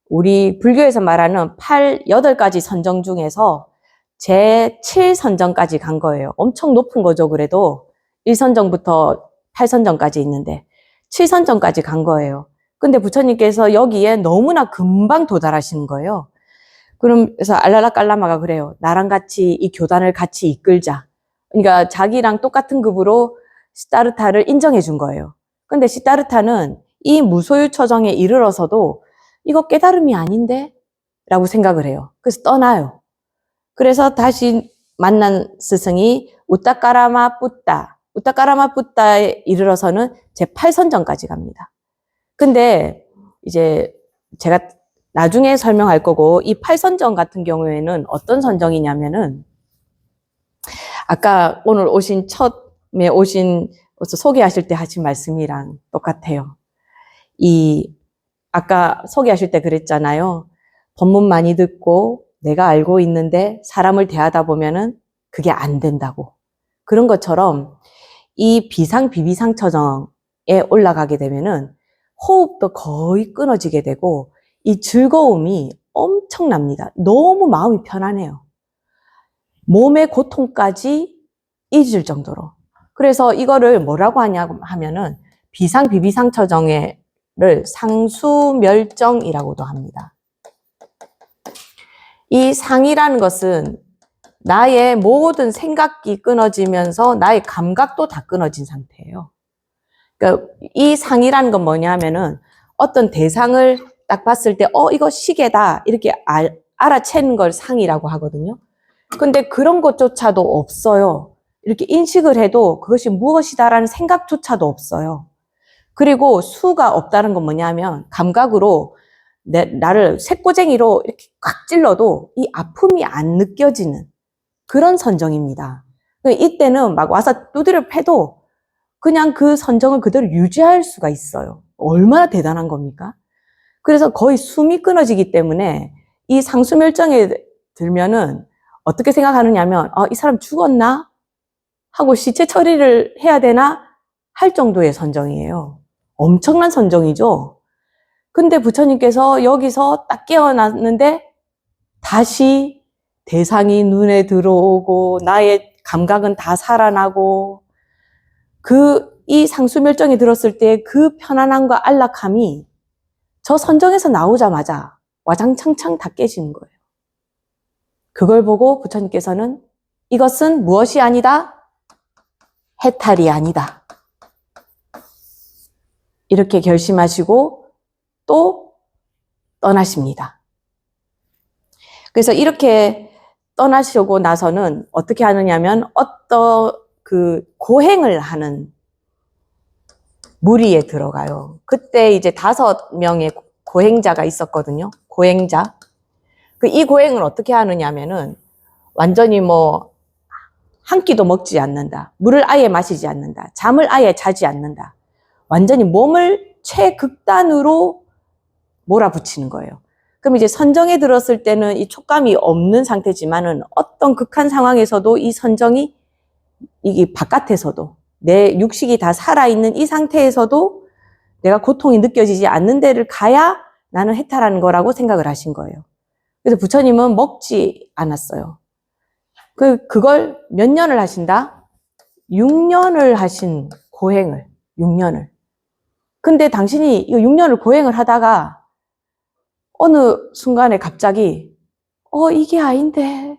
우리 불교에서 말하는 8가지 선정 중에서 제7선정까지 간 거예요. 엄청 높은 거죠. 그래도 1선정부터 8선정까지 있는데 7선정까지 간 거예요. 근데 부처님께서 여기에 너무나 금방 도달하시는 거예요. 그래서 알랄라 깔라마가 그래요. 나랑 같이 이 교단을 같이 이끌자. 그러니까 자기랑 똑같은 급으로 시타르타를 인정해 준 거예요. 근데 시타르타는 이 무소유 처정에 이르러서도 이거 깨달음이 아닌데? 라고 생각을 해요. 그래서 떠나요. 그래서 다시 만난 스승이 우따까라마뿌따에 이르러서는 제8선정까지 갑니다. 근데 이제 제가 나중에 설명할 거고 이 8선정 같은 경우에는 어떤 선정이냐면은 아까 오늘 처음에 오신 벌써 소개하실 때 하신 말씀이랑 똑같아요. 아까 소개하실 때 그랬잖아요. 법문 많이 듣고 내가 알고 있는데 사람을 대하다 보면은 그게 안 된다고. 그런 것처럼 이 비상, 비비상 처정에 올라가게 되면은 호흡도 거의 끊어지게 되고 이 즐거움이 엄청납니다. 너무 마음이 편안해요. 몸의 고통까지 잊을 정도로. 그래서 이거를 뭐라고 하냐 하면은 비상, 비비상 처정을 상수멸정이라고도 합니다. 이 상이라는 것은 나의 모든 생각이 끊어지면서 나의 감각도 다 끊어진 상태예요. 그러니까 이 상이라는 건 뭐냐 하면은 어떤 대상을 딱 봤을 때, 이거 시계다. 이렇게 알아채는 걸 상이라고 하거든요. 근데 그런 것조차도 없어요. 이렇게 인식을 해도 그것이 무엇이다라는 생각조차도 없어요. 그리고 수가 없다는 건 뭐냐면 감각으로 나를 쇠꼬쟁이로 이렇게 꽉 찔러도 이 아픔이 안 느껴지는 그런 선정입니다. 이때는 막 와서 두드려 패도 그냥 그 선정을 그대로 유지할 수가 있어요. 얼마나 대단한 겁니까? 그래서 거의 숨이 끊어지기 때문에 이 상수멸정에 들면은 어떻게 생각하느냐면 이 사람 죽었나? 하고 시체 처리를 해야 되나? 할 정도의 선정이에요. 엄청난 선정이죠. 근데 부처님께서 여기서 딱 깨어났는데 다시 대상이 눈에 들어오고 나의 감각은 다 살아나고 이 상수멸정이 들었을 때 그 편안함과 안락함이 저 선정에서 나오자마자 와장창창 다 깨지는 거예요. 그걸 보고 부처님께서는 이것은 무엇이 아니다? 해탈이 아니다. 이렇게 결심하시고 또 떠나십니다. 그래서 이렇게 떠나시고 나서는 어떻게 하느냐면 어떤 고행을 하는 무리에 들어가요. 그때 이제 5명의 고행자가 있었거든요. 고행자. 이 고행을 어떻게 하느냐면은 완전히 한 끼도 먹지 않는다. 물을 아예 마시지 않는다. 잠을 아예 자지 않는다. 완전히 몸을 최극단으로 몰아붙이는 거예요. 그럼 이제 선정에 들었을 때는 이 촉감이 없는 상태지만은 어떤 극한 상황에서도 이 선정이 이게 바깥에서도 내 육식이 다 살아있는 이 상태에서도 내가 고통이 느껴지지 않는 데를 가야 나는 해탈하는 거라고 생각을 하신 거예요. 그래서 부처님은 먹지 않았어요. 그걸 몇 년을 하신다? 6년을 하신 고행을, 6년을. 근데 당신이 이 6년을 고행을 하다가 어느 순간에 갑자기 이게 아닌데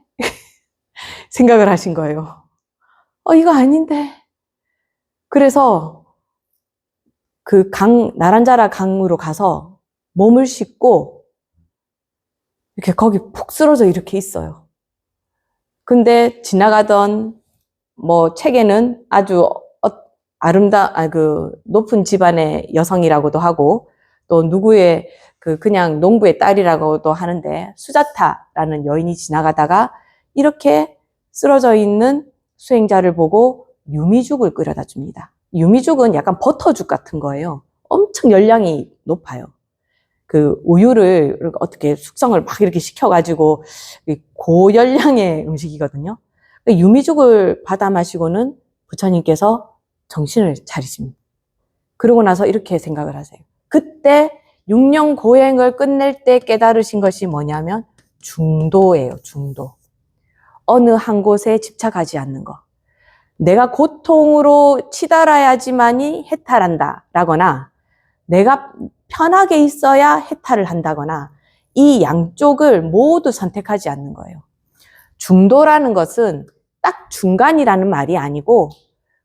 생각을 하신 거예요. 이거 아닌데. 그래서 나란자라 강으로 가서 몸을 씻고 이렇게 거기 푹 쓰러져 이렇게 있어요. 근데 지나가던 책에는 아주 높은 집안의 여성이라고도 하고 또 누구의 그냥 농부의 딸이라고도 하는데 수자타라는 여인이 지나가다가 이렇게 쓰러져 있는 수행자를 보고 유미죽을 끓여다 줍니다. 유미죽은 약간 버터죽 같은 거예요. 엄청 열량이 높아요. 우유를 어떻게 숙성을 막 이렇게 시켜가지고 고열량의 음식이거든요. 유미죽을 받아 마시고는 부처님께서 정신을 차리십니다. 그러고 나서 이렇게 생각을 하세요. 그때 6년 고행을 끝낼 때 깨달으신 것이 뭐냐면 중도예요. 중도. 어느 한 곳에 집착하지 않는 것. 내가 고통으로 치달아야지만이 해탈한다 라거나 내가 편하게 있어야 해탈을 한다거나 이 양쪽을 모두 선택하지 않는 거예요. 중도라는 것은 딱 중간이라는 말이 아니고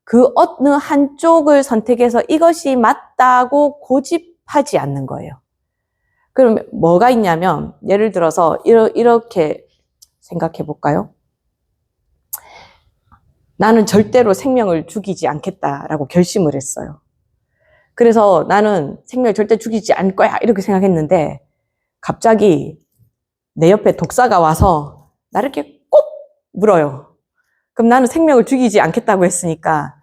그 어느 한쪽을 선택해서 이것이 맞다고 고집하지 않는 거예요. 그럼 뭐가 있냐면 예를 들어서 이렇게 생각해 볼까요? 나는 절대로 생명을 죽이지 않겠다라고 결심을 했어요. 그래서 나는 생명을 절대 죽이지 않을 거야 이렇게 생각했는데 갑자기 내 옆에 독사가 와서 나를 이렇게 꼭 물어요. 그럼 나는 생명을 죽이지 않겠다고 했으니까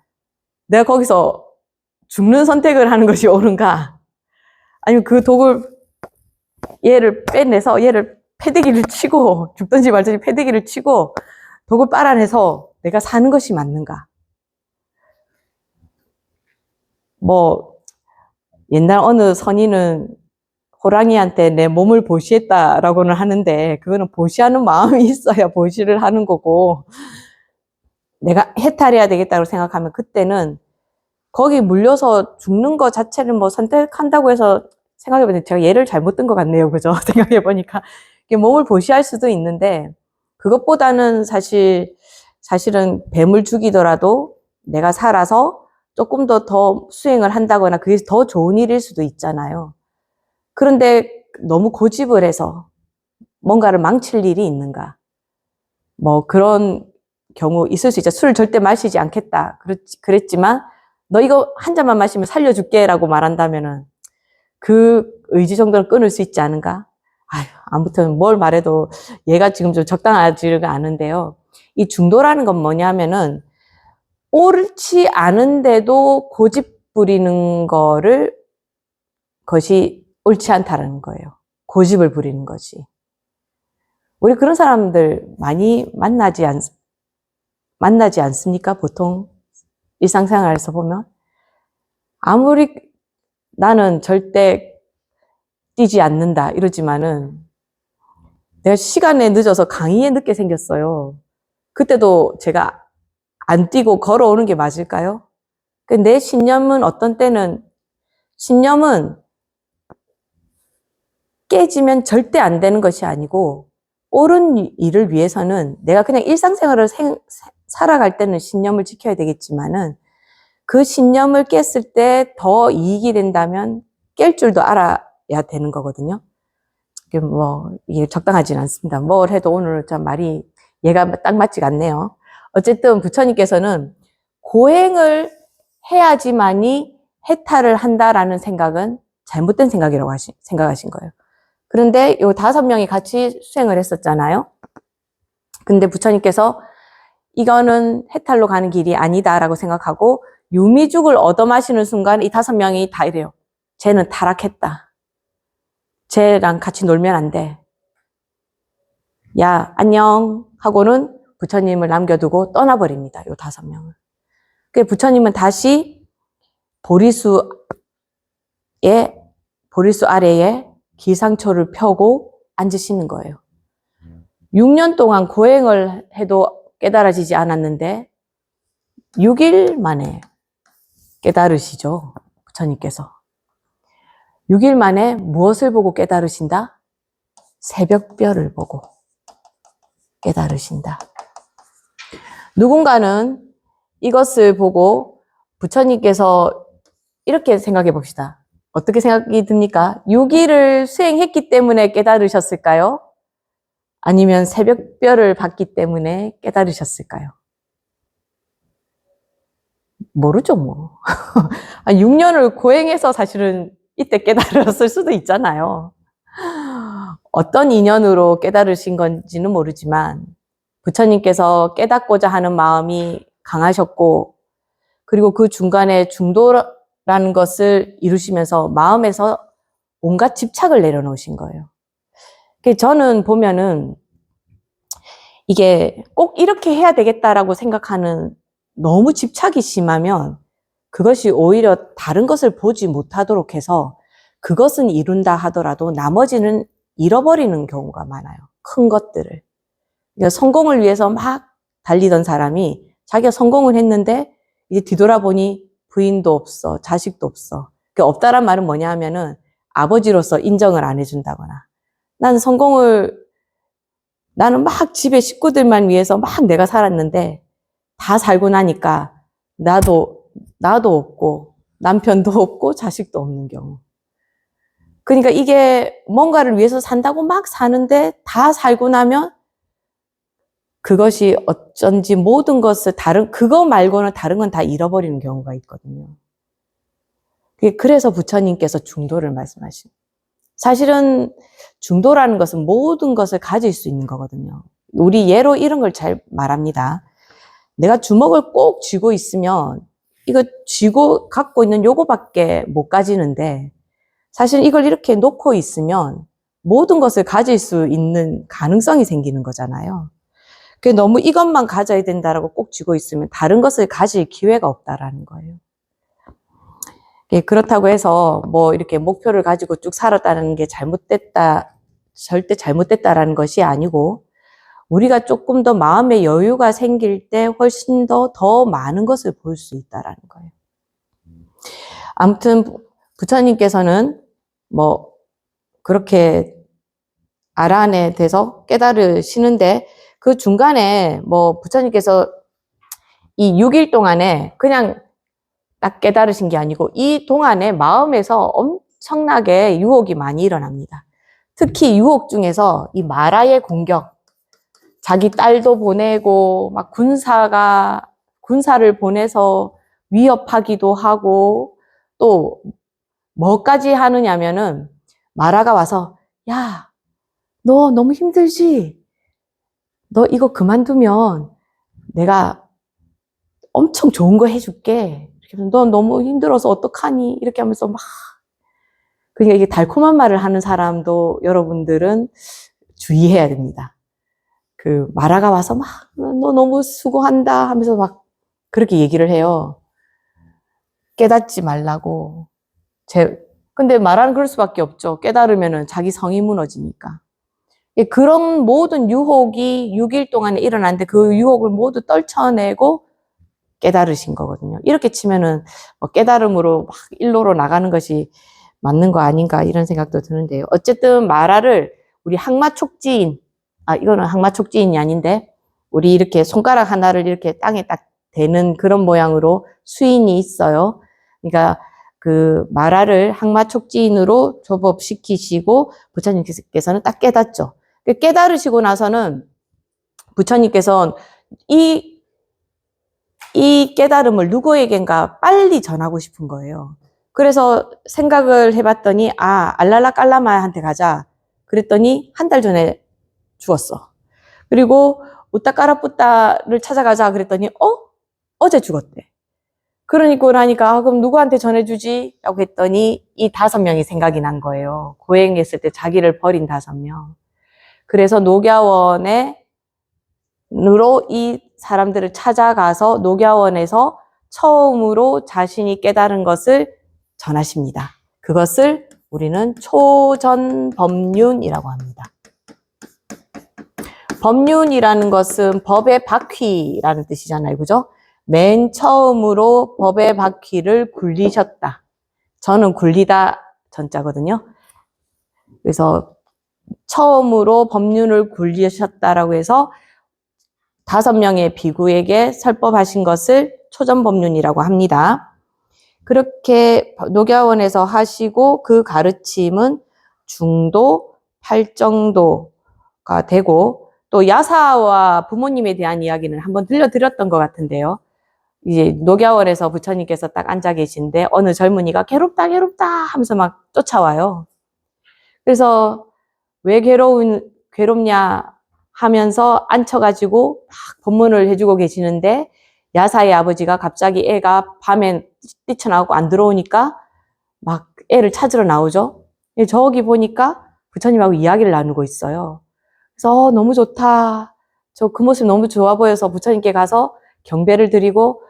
내가 거기서 죽는 선택을 하는 것이 옳은가? 아니면 그 독을 얘를 빼내서 얘를 패대기를 치고 죽든지 말든지 패대기를 치고 독을 빨아내서 내가 사는 것이 맞는가? 뭐 옛날 어느 선인은 호랑이한테 내 몸을 보시했다라고는 하는데 그거는 보시하는 마음이 있어야 보시를 하는 거고 내가 해탈해야 되겠다고 생각하면 그때는 거기 물려서 죽는 거 자체를 뭐 선택한다고 해서 생각해보니까 제가 예를 잘못 든 것 같네요. 그죠? 생각해보니까 몸을 보시할 수도 있는데 그것보다는 사실은 뱀을 죽이더라도 내가 살아서 조금 더 수행을 한다거나 그게 더 좋은 일일 수도 있잖아요. 그런데 너무 고집을 해서 뭔가를 망칠 일이 있는가? 뭐 그런 경우 있을 수 있죠. 술을 절대 마시지 않겠다. 그랬지만 너 이거 한 잔만 마시면 살려줄게 라고 말한다면은 그 의지 정도는 끊을 수 있지 않은가? 아휴, 아무튼 뭘 말해도 얘가 지금 좀 적당하지가 않은데요. 이 중도라는 건 뭐냐면은 옳지 않은데도 고집 부리는 것이 옳지 않다는 거예요. 고집을 부리는 것이. 우리 그런 사람들 많이 만나지 않습니까? 보통 일상생활에서 보면. 아무리 나는 절대 뛰지 않는다 이러지만은 내가 시간에 늦어서 강의에 늦게 생겼어요. 그때도 제가 안 뛰고 걸어오는 게 맞을까요? 내 신념은 어떤 때는 신념은 깨지면 절대 안 되는 것이 아니고 옳은 일을 위해서는 내가 그냥 일상생활을 살아갈 때는 신념을 지켜야 되겠지만은 그 신념을 깼을 때 더 이익이 된다면 깰 줄도 알아야 되는 거거든요. 이게 적당하진 않습니다. 뭘 해도 오늘 참 말이 얘가 딱 맞지가 않네요. 어쨌든 부처님께서는 고행을 해야지만이 해탈을 한다라는 생각은 잘못된 생각이라고 생각하신 거예요. 그런데 요 5명이 같이 수행을 했었잖아요. 근데 부처님께서 이거는 해탈로 가는 길이 아니다라고 생각하고 유미죽을 얻어 마시는 순간 이 5명이 다 이래요. 쟤는 타락했다. 쟤랑 같이 놀면 안 돼. 야, 안녕 하고는 부처님을 남겨두고 떠나버립니다. 요 5명을. 그 부처님은 다시 보리수 아래에 기상초를 펴고 앉으시는 거예요. 6년 동안 고행을 해도 깨달아지지 않았는데 6일 만에 깨달으시죠. 부처님께서. 6일 만에 무엇을 보고 깨달으신다? 새벽별을 보고 깨달으신다. 누군가는 이것을 보고 부처님께서 이렇게 생각해 봅시다. 어떻게 생각이 듭니까? 6일을 수행했기 때문에 깨달으셨을까요? 아니면 새벽별을 봤기 때문에 깨달으셨을까요? 모르죠, 뭐. 6년을 고행해서 사실은 이때 깨달았을 수도 있잖아요. 어떤 인연으로 깨달으신 건지는 모르지만 부처님께서 깨닫고자 하는 마음이 강하셨고 그리고 그 중간에 중도라는 것을 이루시면서 마음에서 온갖 집착을 내려놓으신 거예요. 저는 보면은 이게 꼭 이렇게 해야 되겠다라고 생각하는 너무 집착이 심하면 그것이 오히려 다른 것을 보지 못하도록 해서 그것은 이룬다 하더라도 나머지는 잃어버리는 경우가 많아요. 큰 것들을. 그러니까 성공을 위해서 막 달리던 사람이 자기가 성공을 했는데 이제 뒤돌아보니 부인도 없어, 자식도 없어. 없다란 말은 뭐냐 하면은 아버지로서 인정을 안 해준다거나 나는 막 집에 식구들만 위해서 막 내가 살았는데 다 살고 나니까 나도 없고 남편도 없고 자식도 없는 경우. 그러니까 이게 뭔가를 위해서 산다고 막 사는데 다 살고 나면 그것이 어쩐지 모든 것을 그거 말고는 다른 건 다 잃어버리는 경우가 있거든요. 그래서 부처님께서 중도를 말씀하신. 사실은 중도라는 것은 모든 것을 가질 수 있는 거거든요. 우리 예로 이런 걸 잘 말합니다. 내가 주먹을 꼭 쥐고 있으면 이거 쥐고 갖고 있는 요거밖에 못 가지는데 사실 이걸 이렇게 놓고 있으면 모든 것을 가질 수 있는 가능성이 생기는 거잖아요. 너무 이것만 가져야 된다라고 꼭 쥐고 있으면 다른 것을 가질 기회가 없다라는 거예요. 그렇다고 해서 뭐 이렇게 목표를 가지고 쭉 살았다는 게 잘못됐다, 절대 잘못됐다라는 것이 아니고 우리가 조금 더 마음의 여유가 생길 때 훨씬 더 많은 것을 볼 수 있다라는 거예요. 아무튼 부처님께서는 뭐 그렇게 아란에 대해서 깨달으시는데 그 중간에 뭐 부처님께서 이 6일 동안에 그냥 딱 깨달으신 게 아니고 이 동안에 마음에서 엄청나게 유혹이 많이 일어납니다. 특히 유혹 중에서 이 마라의 공격, 자기 딸도 보내고 막 군사를 보내서 위협하기도 하고 또 뭐까지 하느냐면은 마라가 와서 야, 너 너무 힘들지? 너 이거 그만두면 내가 엄청 좋은 거 해줄게. 너 너무 힘들어서 어떡하니? 이렇게 하면서 막 그러니까 이게 달콤한 말을 하는 사람도 여러분들은 주의해야 됩니다. 그 마라가 와서 막 너 너무 수고한다 하면서 막 그렇게 얘기를 해요. 깨닫지 말라고. 근데 마라는 그럴 수밖에 없죠. 깨달으면은 자기 성이 무너지니까. 그런 모든 유혹이 6일 동안에 일어났는데 그 유혹을 모두 떨쳐내고 깨달으신 거거든요. 이렇게 치면은 뭐 깨달음으로 막 일로로 나가는 것이 맞는 거 아닌가 이런 생각도 드는데요. 어쨌든 마라를 우리 항마촉지인, 이거는 항마촉지인이 아닌데 우리 이렇게 손가락 하나를 이렇게 땅에 딱 대는 그런 모양으로 수인이 있어요. 그러니까 그 마라를 항마촉지인으로 조법시키시고 부처님께서는 딱 깨닫죠. 깨달으시고 나서는 부처님께서는 이 깨달음을 누구에겐가 빨리 전하고 싶은 거예요. 그래서 생각을 해봤더니 알랄라 깔라마한테 가자. 그랬더니 한 달 전에 죽었어. 그리고 우따까라뿌따를 찾아가자. 그랬더니 어제 죽었대. 그러니까 나니까 그럼 누구한테 전해주지? 라고 했더니 이 5명이 생각이 난 거예요. 고행했을 때 자기를 버린 5명. 그래서 녹야원으로 이 사람들을 찾아가서 녹야원에서 처음으로 자신이 깨달은 것을 전하십니다. 그것을 우리는 초전법륜이라고 합니다. 법륜이라는 것은 법의 바퀴라는 뜻이잖아요. 그죠? 맨 처음으로 법의 바퀴를 굴리셨다. 저는 굴리다 전자거든요. 그래서 처음으로 법륜을 굴리셨다라고 해서 5명의 비구에게 설법하신 것을 초전법륜이라고 합니다. 그렇게 녹야원에서 하시고 그 가르침은 중도, 팔정도가 되고 또 야사와 부모님에 대한 이야기는 한번 들려드렸던 것 같은데요. 이제 녹야원에서 부처님께서 딱 앉아 계신데 어느 젊은이가 괴롭다 하면서 막 쫓아와요. 그래서 왜 괴롭냐 하면서 앉혀가지고 막 법문을 해주고 계시는데 야사의 아버지가 갑자기 애가 밤에 뛰쳐나오고 안 들어오니까 막 애를 찾으러 나오죠. 저기 보니까 부처님하고 이야기를 나누고 있어요. 그래서 너무 좋다. 저 그 모습 너무 좋아 보여서 부처님께 가서 경배를 드리고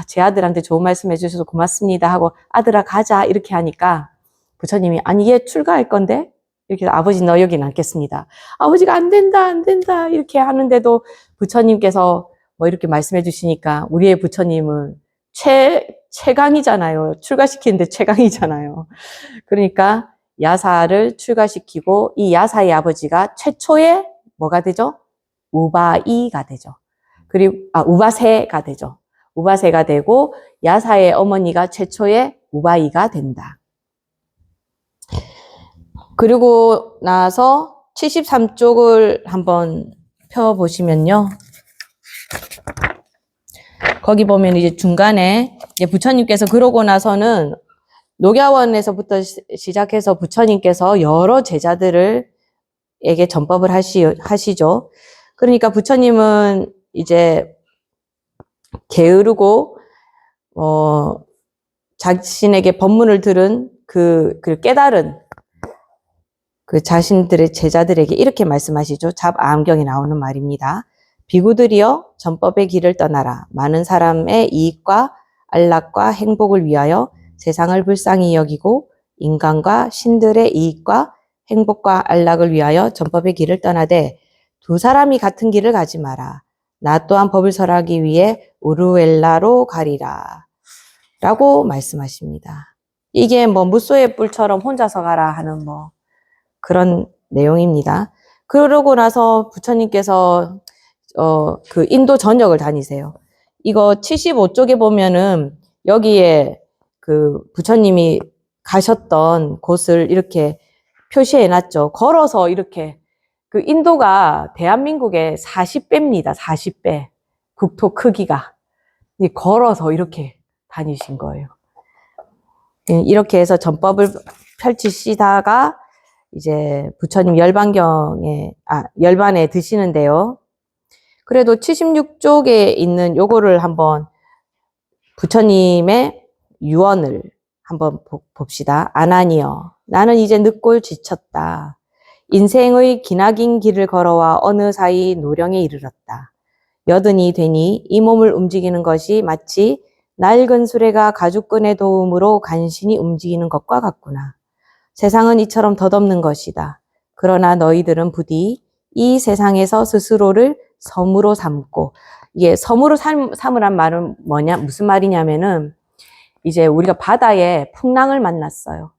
제 아들한테 좋은 말씀 해주셔서 고맙습니다 하고 아들아 가자 이렇게 하니까 부처님이 아니 얘 출가할 건데 이렇게 아버지 너 여기 남겠습니다. 아버지가 안 된다 이렇게 하는데도 부처님께서 뭐 이렇게 말씀해 주시니까 우리의 부처님은 최강이잖아요. 출가시키는데 최강이잖아요. 그러니까 야사를 출가시키고 이 야사의 아버지가 최초의 뭐가 되죠? 우바이가 되죠. 그리고 우바세가 되죠. 우바세가 되고 야사의 어머니가 최초의 우바이가 된다. 그리고 나서 73쪽을 한번 펴보시면요. 거기 보면 이제 중간에 이제 부처님께서 그러고 나서는 녹야원에서부터 시작해서 부처님께서 여러 제자들에게 전법을 하시죠. 그러니까 부처님은 이제 게으르고 자신에게 법문을 들은 그 깨달은 그 자신들의 제자들에게 이렇게 말씀하시죠. 잡암경에 나오는 말입니다. 비구들이여 전법의 길을 떠나라. 많은 사람의 이익과 안락과 행복을 위하여 세상을 불쌍히 여기고 인간과 신들의 이익과 행복과 안락을 위하여 전법의 길을 떠나되 두 사람이 같은 길을 가지 마라. 나 또한 법을 설하기 위해 우르웰라로 가리라. 라고 말씀하십니다. 이게 뭐 무소의 뿔처럼 혼자서 가라 하는 뭐 그런 내용입니다. 그러고 나서 부처님께서 그 인도 전역을 다니세요. 이거 75쪽에 보면은 여기에 그 부처님이 가셨던 곳을 이렇게 표시해 놨죠. 걸어서 이렇게 그 인도가 대한민국의 40배입니다. 40배. 국토 크기가. 걸어서 이렇게 다니신 거예요. 이렇게 해서 전법을 펼치시다가 이제 부처님 열반에 드시는데요. 그래도 76쪽에 있는 요거를 한번 부처님의 유언을 한번 봅시다. 아나니여, 나는 이제 늦골 지쳤다. 인생의 기나긴 길을 걸어와 어느 사이 노령에 이르렀다. 여든이 되니 이 몸을 움직이는 것이 마치 낡은 수레가 가죽끈의 도움으로 간신히 움직이는 것과 같구나. 세상은 이처럼 덧없는 것이다. 그러나 너희들은 부디 이 세상에서 스스로를 섬으로 삼고, 이게 섬으로 삼으란 말은 무슨 말이냐면은 이제 우리가 바다에 풍랑을 만났어요.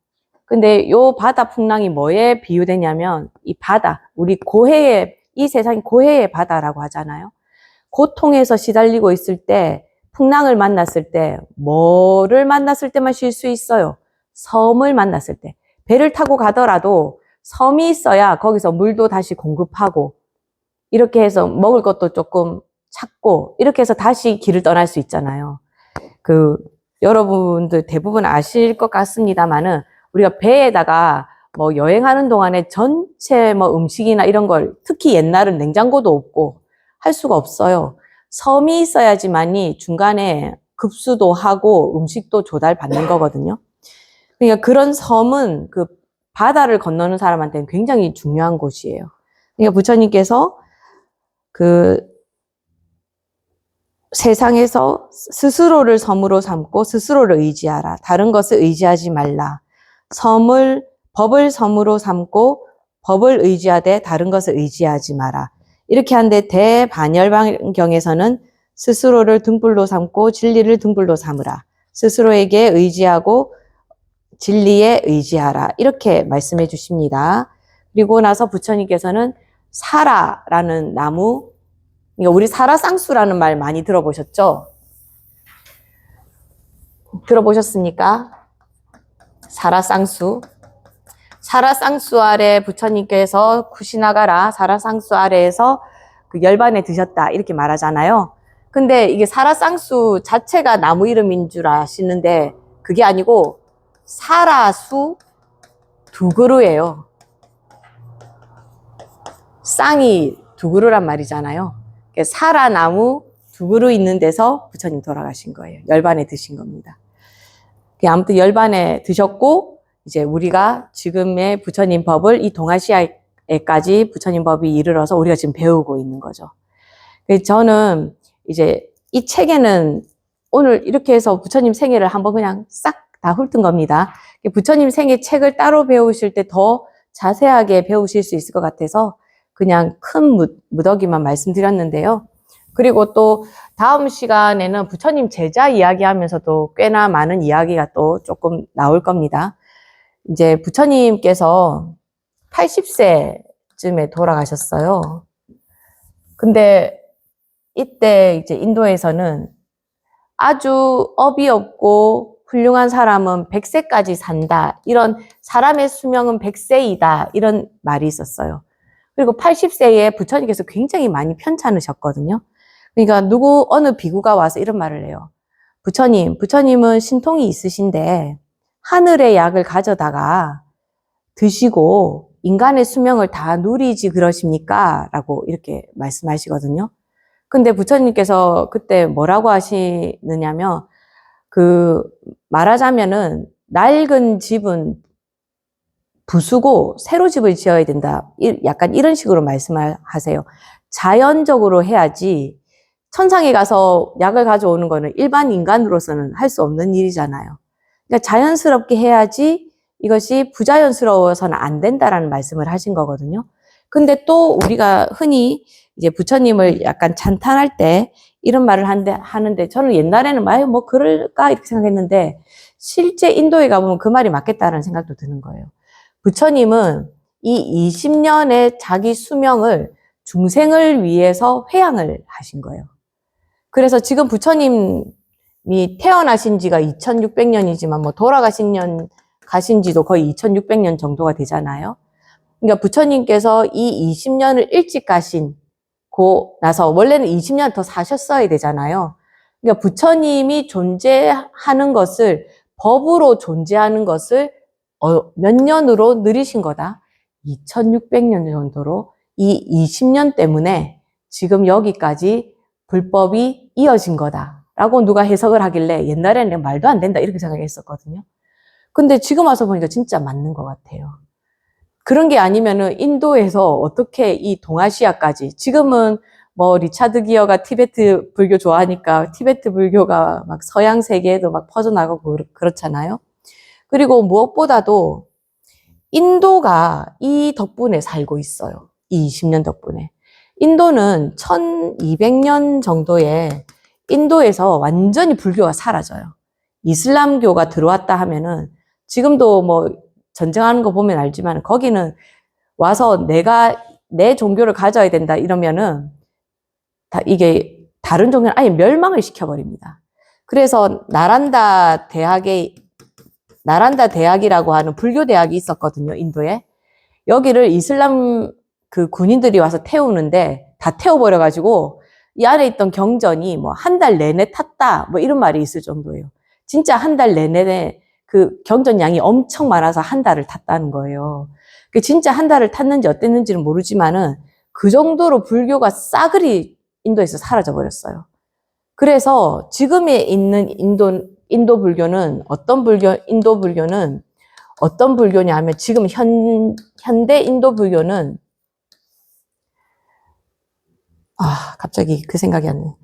근데 요 바다 풍랑이 뭐에 비유되냐면 이 바다, 우리 이 세상이 고해의 바다라고 하잖아요. 고통에서 시달리고 있을 때 풍랑을 만났을 때 뭐를 만났을 때만 쉴 수 있어요? 섬을 만났을 때. 배를 타고 가더라도 섬이 있어야 거기서 물도 다시 공급하고 이렇게 해서 먹을 것도 조금 찾고 이렇게 해서 다시 길을 떠날 수 있잖아요. 여러분들 대부분 아실 것 같습니다만은 우리가 배에다가 뭐 여행하는 동안에 전체 뭐 음식이나 이런 걸 특히 옛날은 냉장고도 없고 할 수가 없어요. 섬이 있어야지만이 중간에 급수도 하고 음식도 조달받는 거거든요. 그러니까 그런 섬은 그 바다를 건너는 사람한테는 굉장히 중요한 곳이에요. 그러니까 부처님께서 그 세상에서 스스로를 섬으로 삼고 스스로를 의지하라. 다른 것을 의지하지 말라. 법을 섬으로 삼고 법을 의지하되 다른 것을 의지하지 마라. 이렇게 하는데 대반열반경에서는 스스로를 등불로 삼고 진리를 등불로 삼으라. 스스로에게 의지하고 진리에 의지하라. 이렇게 말씀해 주십니다. 그리고 나서 부처님께서는 사라라는 나무, 그러니까 우리 사라쌍수라는 말 많이 들어보셨죠? 들어보셨습니까? 사라쌍수. 사라쌍수 아래 부처님께서 쿠시나가라 사라쌍수 아래에서 그 열반에 드셨다 이렇게 말하잖아요. 근데 이게 사라쌍수 자체가 나무 이름인 줄 아시는데 그게 아니고 사라수 두 그루예요. 쌍이 두 그루란 말이잖아요. 사라나무 두 그루 있는 데서 부처님 돌아가신 거예요. 열반에 드신 겁니다. 아무튼 열반에 드셨고 이제 우리가 지금의 부처님 법을 이 동아시아에까지 부처님 법이 이르러서 우리가 지금 배우고 있는 거죠. 저는 이제 이 책에는 오늘 이렇게 해서 부처님 생애를 한번 그냥 싹 다 훑은 겁니다. 부처님 생애 책을 따로 배우실 때 더 자세하게 배우실 수 있을 것 같아서 그냥 큰 무더기만 말씀드렸는데요. 그리고 또 다음 시간에는 부처님 제자 이야기하면서도 꽤나 많은 이야기가 또 조금 나올 겁니다. 이제 부처님께서 80세쯤에 돌아가셨어요. 근데 이때 이제 인도에서는 아주 업이 없고 훌륭한 사람은 100세까지 산다. 이런 사람의 수명은 100세이다. 이런 말이 있었어요. 그리고 80세에 부처님께서 굉장히 많이 편찮으셨거든요. 그러니까 어느 비구가 와서 이런 말을 해요. 부처님은 신통이 있으신데 하늘의 약을 가져다가 드시고 인간의 수명을 다 누리지 그러십니까? 라고 이렇게 말씀하시거든요. 근데 부처님께서 그때 뭐라고 하시느냐면 말하자면은 낡은 집은 부수고 새로 집을 지어야 된다. 약간 이런 식으로 말씀을 하세요. 자연적으로 해야지 천상에 가서 약을 가져오는 거는 일반 인간으로서는 할 수 없는 일이잖아요. 그러니까 자연스럽게 해야지 이것이 부자연스러워서는 안 된다라는 말씀을 하신 거거든요. 근데 또 우리가 흔히 이제 부처님을 약간 찬탄할 때 이런 말을 하는데 저는 옛날에는 뭐 그럴까 이렇게 생각했는데 실제 인도에 가보면 그 말이 맞겠다라는 생각도 드는 거예요. 부처님은 이 20년의 자기 수명을 중생을 위해서 회양을 하신 거예요. 그래서 지금 부처님이 태어나신 지가 2600년이지만 뭐 가신 지도 거의 2600년 정도가 되잖아요. 그러니까 부처님께서 이 20년을 일찍 가신고 나서 원래는 20년 더 사셨어야 되잖아요. 그러니까 부처님이 존재하는 것을 법으로 존재하는 것을 몇 년으로 늘리신 거다. 2600년 정도로 이 20년 때문에 지금 여기까지 불법이 이어진 거다라고 누가 해석을 하길래 옛날에는 말도 안 된다 이렇게 생각했었거든요. 근데 지금 와서 보니까 진짜 맞는 것 같아요. 그런 게 아니면은 인도에서 어떻게 이 동아시아까지 지금은 뭐 리차드 기어가 티베트 불교 좋아하니까 티베트 불교가 막 서양 세계에도 막 퍼져나가고 그렇잖아요. 그리고 무엇보다도 인도가 이 덕분에 살고 있어요. 이 20년 덕분에. 인도는 1200년 정도에 인도에서 완전히 불교가 사라져요. 이슬람교가 들어왔다 하면은 지금도 뭐 전쟁하는 거 보면 알지만 거기는 와서 내가 내 종교를 가져야 된다 이러면은 이게 다른 종교는 아예 멸망을 시켜버립니다. 그래서 나란다 대학이라고 하는 불교 대학이 있었거든요, 인도에. 여기를 이슬람 그 군인들이 와서 태우는데 다 태워버려가지고 이 안에 있던 경전이 뭐 한 달 내내 탔다 뭐 이런 말이 있을 정도예요. 진짜 한 달 내내 그 경전 양이 엄청 많아서 한 달을 탔다는 거예요. 진짜 한 달을 탔는지 어땠는지는 모르지만은 그 정도로 불교가 싸그리 인도에서 사라져 버렸어요. 그래서 지금에 있는 인도 불교는 인도 불교는 어떤 불교냐 하면 지금 현대 인도 불교는 갑자기 그 생각이 안 나네.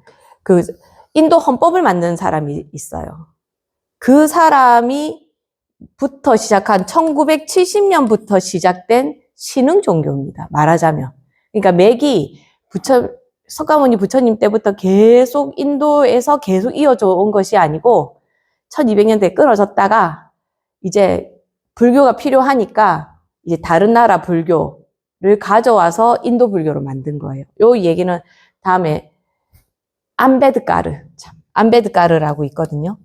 그 인도 헌법을 만든 사람이 있어요. 그 사람이부터 시작한 1970년부터 시작된 신흥 종교입니다. 말하자면. 그러니까 석가모니 부처님 때부터 계속 인도에서 계속 이어져 온 것이 아니고 1200년대에 끊어졌다가 이제 불교가 필요하니까 이제 다른 나라 불교를 가져와서 인도 불교로 만든 거예요. 요 얘기는 다음에 안베드까르라고 있거든요.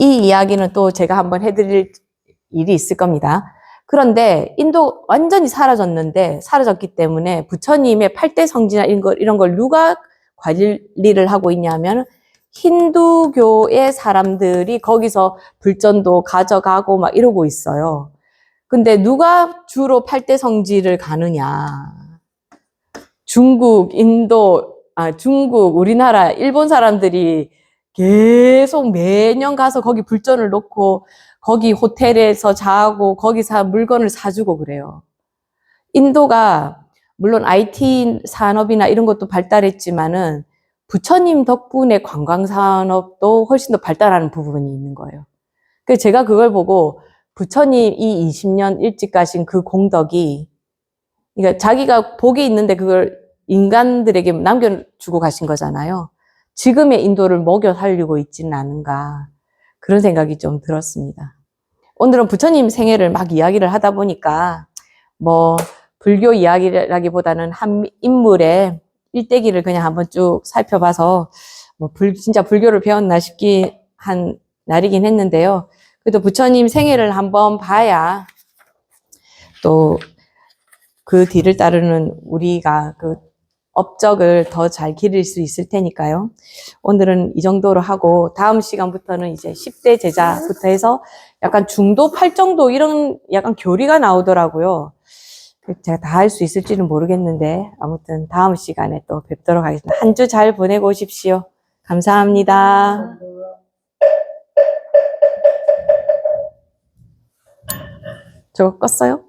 이 이야기는 또 제가 한번 해드릴 일이 있을 겁니다. 그런데 인도 완전히 사라졌기 때문에 부처님의 8대 성지나 이런 걸 누가 관리를 하고 있냐면 힌두교의 사람들이 거기서 불전도 가져가고 막 이러고 있어요. 근데 누가 주로 8대 성지를 가느냐? 중국, 우리나라, 일본 사람들이 계속 매년 가서 거기 불전을 놓고 거기 호텔에서 자고 거기서 물건을 사주고 그래요. 인도가 물론 IT 산업이나 이런 것도 발달했지만은 부처님 덕분에 관광 산업도 훨씬 더 발달하는 부분이 있는 거예요. 그래서 제가 그걸 보고 부처님 이 20년 일찍 가신 그 공덕이 그러니까 자기가 복이 있는데 그걸 인간들에게 남겨주고 가신 거잖아요. 지금의 인도를 먹여 살리고 있지는 않은가 그런 생각이 좀 들었습니다. 오늘은 부처님 생애를 막 이야기를 하다 보니까 뭐 불교 이야기라기보다는 한 인물의 일대기를 그냥 한번 쭉 살펴봐서 뭐 진짜 불교를 배웠나 싶기 한 날이긴 했는데요. 그래도 부처님 생애를 한번 봐야 또 그 뒤를 따르는 우리가 그 업적을 더 잘 기를 수 있을 테니까요. 오늘은 이 정도로 하고 다음 시간부터는 이제 10대 제자부터 해서 약간 중도 8정도 이런 약간 교리가 나오더라고요. 제가 다 할 수 있을지는 모르겠는데 아무튼 다음 시간에 또 뵙도록 하겠습니다. 한 주 잘 보내고 오십시오. 감사합니다. 감사합니다. 저거 껐어요?